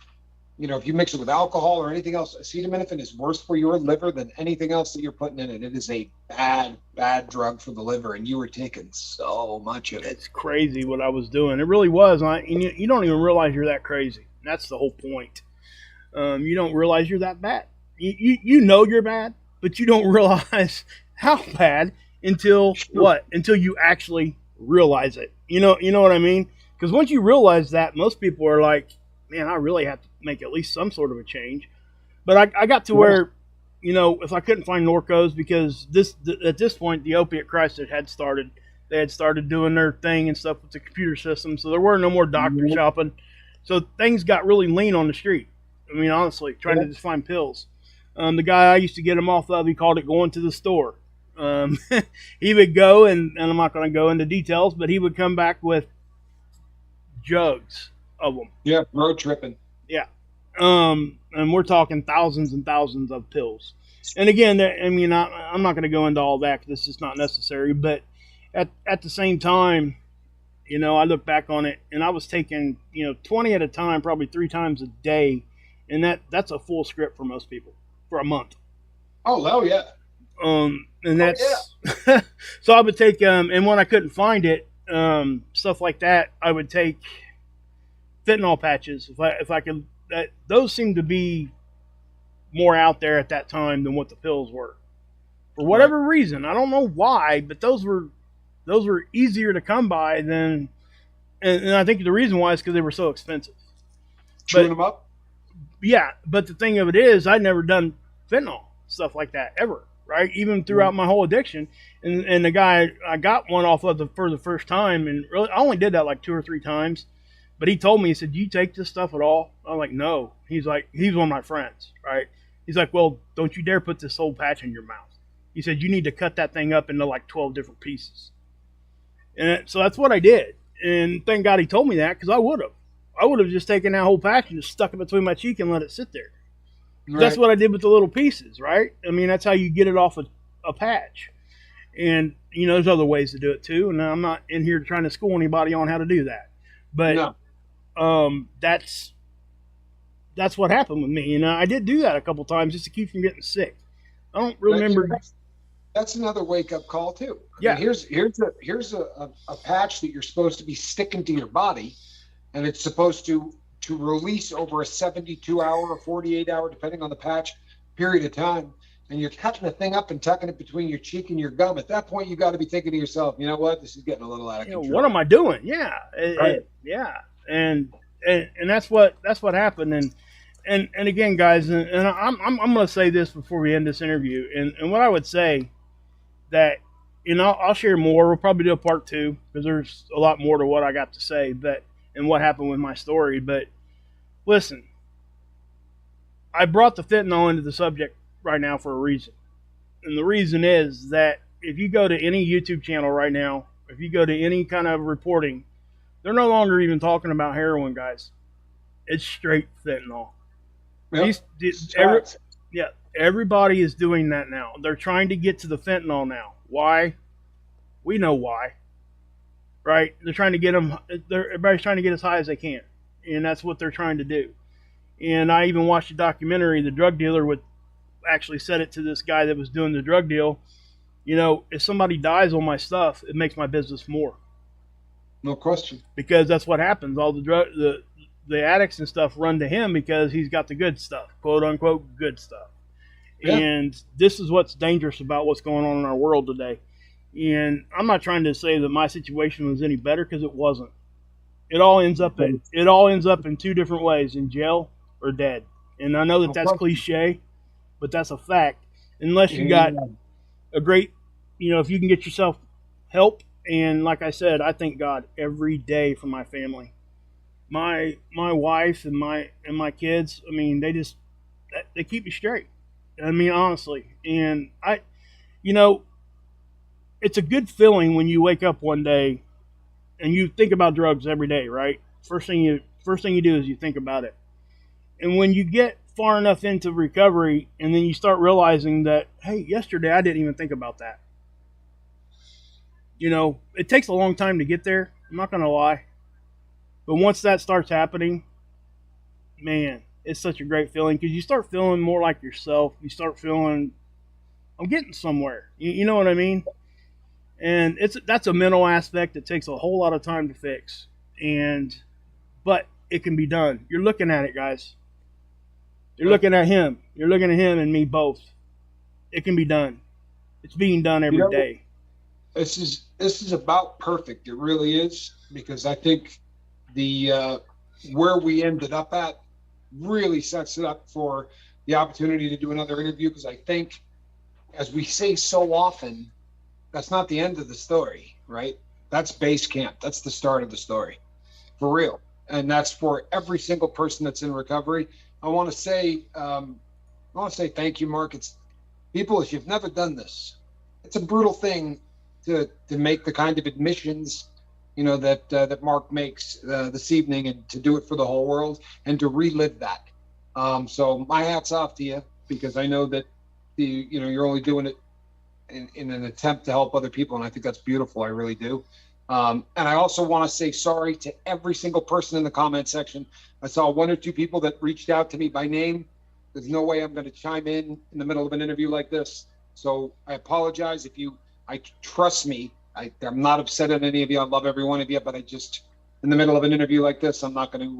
[SPEAKER 2] you mix it with alcohol or anything else, acetaminophen is worse for your liver than anything else that you're putting in it. It is a bad, bad drug for the liver, and you were taking so much of it.
[SPEAKER 3] It's crazy what I was doing. It really was. And you don't even realize you're that crazy. That's the whole point. You don't realize you're that bad. You know you're bad, but you don't realize how bad until what? Until you actually realize it. You know what I mean? Because once you realize that, most people are like, man, I really have to make at least some sort of a change. But I got to where, if I couldn't find Norcos, because at this point, the opiate crisis had started. They had started doing their thing and stuff with the computer system, so there were no more doctors shopping. So things got really lean on the street. I mean, honestly, trying to just find pills. The guy I used to get them off of, he called it going to the store. He would go, and I'm not going to go into details, but he would come back with jugs of them.
[SPEAKER 2] Yeah, road tripping.
[SPEAKER 3] Yeah. And we're talking thousands and thousands of pills. And again, I mean, I'm not going to go into all that because it's just not necessary. But at the same time, I look back on it, and I was taking 20 at a time, probably 3 times a day, and that's a full script for most people for a month.
[SPEAKER 2] Oh, hell yeah.
[SPEAKER 3] And that's so I would take and when I couldn't find it, stuff like that, I would take fentanyl patches if I could. Those seemed to be more out there at that time than what the pills were, for whatever reason. I don't know why, but those were easier to come by than, and I think the reason why is because they were so expensive.
[SPEAKER 2] chewing
[SPEAKER 3] But
[SPEAKER 2] them up.
[SPEAKER 3] yeah, but the thing of it is, I'd never done fentanyl stuff like that ever, right? Even throughout my whole addiction. And the guy I got one off of for the first time, and really I only did that like 2 or 3 times. But he told me, he said, "Do you take this stuff at all?" I'm like, "No." He's like, he's one of my friends, right? He's like, "Well, don't you dare put this whole patch in your mouth." He said, "You need to cut that thing up into like 12 different pieces." And so that's what I did. And thank God he told me that, because I would have. I would have just taken that whole patch and just stuck it between my cheek and let it sit there.
[SPEAKER 2] Right.
[SPEAKER 3] That's what I did with the little pieces, right? I mean, that's how you get it off a patch. And, you know, there's other ways to do it too. And I'm not in here trying to school anybody on how to do that. But that's what happened with me. And I did do that a couple times just to keep from getting sick. I don't remember.
[SPEAKER 2] That's another wake up call too.
[SPEAKER 3] Yeah.
[SPEAKER 2] I mean, here's a patch that you're supposed to be sticking to your body, and it's supposed to release over a 72-hour or 48-hour, depending on the patch, period of time. And you're cutting the thing up and tucking it between your cheek and your gum. At that point, you got to be thinking to yourself, you know what, this is getting a little out of control.
[SPEAKER 3] What am I doing? Yeah,
[SPEAKER 2] Right.
[SPEAKER 3] yeah, and that's what happened. And again, guys, and I'm going to say this before we end this interview. And what I would say, that, you know, I'll share more. We'll probably do a part 2, because there's a lot more to what I got to say, but and what happened with my story. But listen, I brought the fentanyl into the subject right now for a reason. And the reason is that if you go to any YouTube channel right now, if you go to any kind of reporting, they're no longer even talking about heroin, guys. It's straight fentanyl.
[SPEAKER 2] Yep.
[SPEAKER 3] Everybody is doing that now. They're trying to get to the fentanyl now. Why? We know why. Right? They're trying to get them. Everybody's trying to get as high as they can, and that's what they're trying to do. And I even watched a documentary. The drug dealer would actually said it to this guy that was doing the drug deal. You know, if somebody dies on my stuff, it makes my business more.
[SPEAKER 2] No question.
[SPEAKER 3] Because that's what happens. All the addicts and stuff run to him because he's got the good stuff, quote unquote, good stuff. Yeah. And this is what's dangerous about what's going on in our world today. And I'm not trying to say that my situation was any better, because it wasn't. It all ends up in 2 different ways: in jail or dead. And I know that that's cliche, but that's a fact. Unless you got a great, you know, if you can get yourself help. And like I said, I thank God every day for my family, my wife and my kids. I mean, they keep me straight. I mean, honestly. And you know, it's a good feeling when you wake up one day and you think about drugs every day, right? First thing you do is you think about it. And when you get far enough into recovery, and then you start realizing that, hey, yesterday I didn't even think about that. You know, it takes a long time to get there. I'm not going to lie. But once that starts happening, man, it's such a great feeling, because you start feeling more like yourself. You start feeling, I'm getting somewhere. You know what I mean? And that's a mental aspect that takes a whole lot of time to fix. But it can be done. You're looking at it, guys. You're looking at him. You're looking at him and me both. It can be done. It's being done every day.
[SPEAKER 2] This is about perfect. It really is, because I think the where we ended up at really sets it up for the opportunity to do another interview, because I think, as we say so often, that's not the end of the story, right? That's base camp. That's the start of the story, for real. And that's for every single person that's in recovery. I want to say thank you, Mark. It's people, if you've never done this, it's a brutal thing to make the kind of admissions, you know, that Mark makes this evening, and to do it for the whole world and to relive that. So my hat's off to you, because I know that you're only doing it in an attempt to help other people, and I think that's beautiful. I really do. And I also want to say sorry to every single person in the comment section. I saw 1 or 2 people that reached out to me by name. There's no way I'm going to chime in the middle of an interview like this. So I apologize if trust me, I'm not upset at any of you. I love every one of you, but I just, in the middle of an interview like this, I'm not going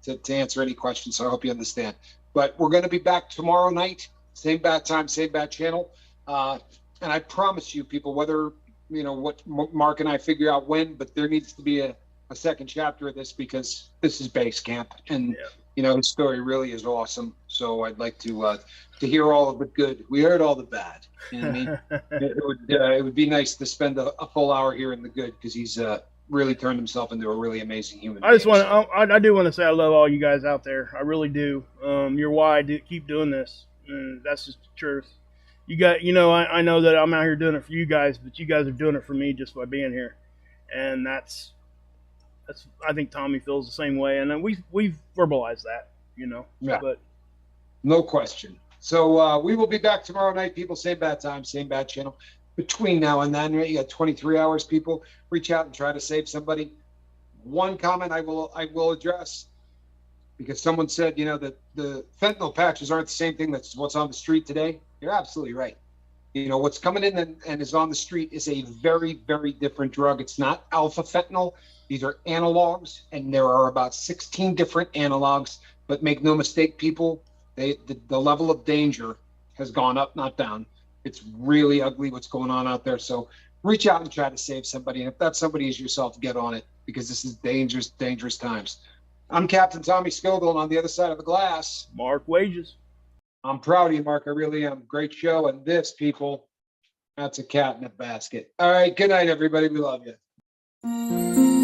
[SPEAKER 2] to answer any questions. So I hope you understand. But we're going to be back tomorrow night, same bad time, same bad channel. And I promise you, people, whether, you know, what Mark and I figure out when, but there needs to be a second chapter of this, because this is base camp. And, his story really is awesome. So I'd like to hear all of the good. We heard all the bad. You know what I mean? It would be nice to spend a full hour here in the good, because he's really turned himself into a really amazing human
[SPEAKER 3] I just
[SPEAKER 2] being.
[SPEAKER 3] want to, I do want to say I love all you guys out there. I really do. You're why I keep doing this. And that's just the truth. You got, I know that I'm out here doing it for you guys, but you guys are doing it for me just by being here. And that's, I think Tommy feels the same way. And then we've verbalized that,
[SPEAKER 2] Yeah.
[SPEAKER 3] but
[SPEAKER 2] No question. So we will be back tomorrow night, people. Same bad time, same bad channel. Between now and then, you got 23 hours, people. Reach out and try to save somebody. One comment I will address, because someone said, that the fentanyl patches aren't the same thing that's what's on the street today. You're absolutely right. What's coming in and is on the street is a very, very different drug. It's not alpha fentanyl. These are analogs, and there are about 16 different analogs. But make no mistake, people, the level of danger has gone up, not down. It's really ugly what's going on out there. So reach out and try to save somebody. And if that somebody is yourself, get on it, because this is dangerous, dangerous times. I'm Captain Tommy Scoville, and on the other side of the glass,
[SPEAKER 3] Mark Wages.
[SPEAKER 2] I'm proud of you, Mark. I really am. Great show. And this, people, that's a cat in a basket. All right. Good night, everybody. We love you.